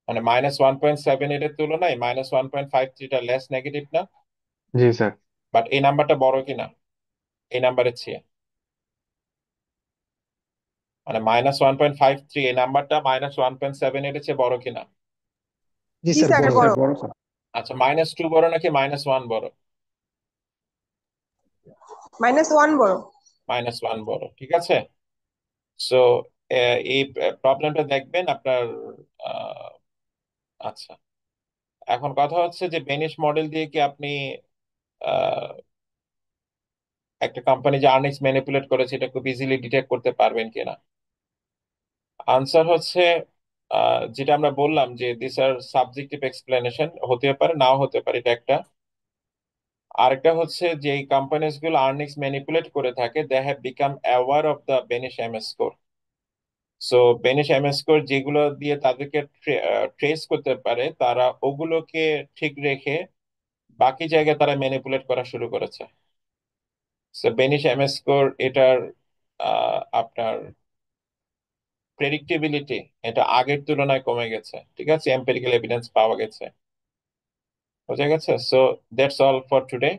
মানে -1.78 এর তুলনায় -1.53টা লেস নেগেটিভ না? জি স্যার। বাট এই নাম্বারটা বড় কিনা এই নাম্বারের চেয়ে? মানে -1.53 এই নাম্বারটা -1.78 এর চেয়ে বড় কিনা? জি জি স্যার, স্যার, বড়। বড়। বড় স্যার। আচ্ছা, -2 বড় নাকি -1 বড়? -1 বড়। -1 বড়, ঠিক আছে। সো এই প্রবলেমটা দেখবেন আপনার। আহ, আচ্ছা, এখন কথা হচ্ছে যে বেনিশ মডেল দিয়ে কি আপনি আহ, একটা কোম্পানি যে আর্নিংস ম্যানিপুলেট করেছে এটা খুব ইজিলি ডিটেক্ট করতে পারবেন কিনা? আনসার হচ্ছে যেটা আমরা বললাম যে দিস আর সাবজেক্টিভ এক্সপ্লেনেশন, হতে পারে নাও হতে পারে, এটা একটা। আরেকটা হচ্ছে যে এই কোম্পানিজ গুলো আর্নিংস ম্যানিপুলেট করে থাকে, they have become aware of the Beneish M score. So Beneish M score যেগুলো দিয়ে তাদেরকে ট্রেস করতে পারে, তারা ওগুলোকে ঠিক রেখে বাকি জায়গায় তারা ম্যানিপুলেট করা শুরু করেছে। সো বেনিশ এম স্কোর এটার আপনার প্রেডিক্টেবিলিটি এটা আগের তুলনায় কমে গেছে। ঠিক আছে, এম্পিরিক্যাল এভিডেন্স পাওয়া গেছে, বোঝা গেছে। So that's all for today.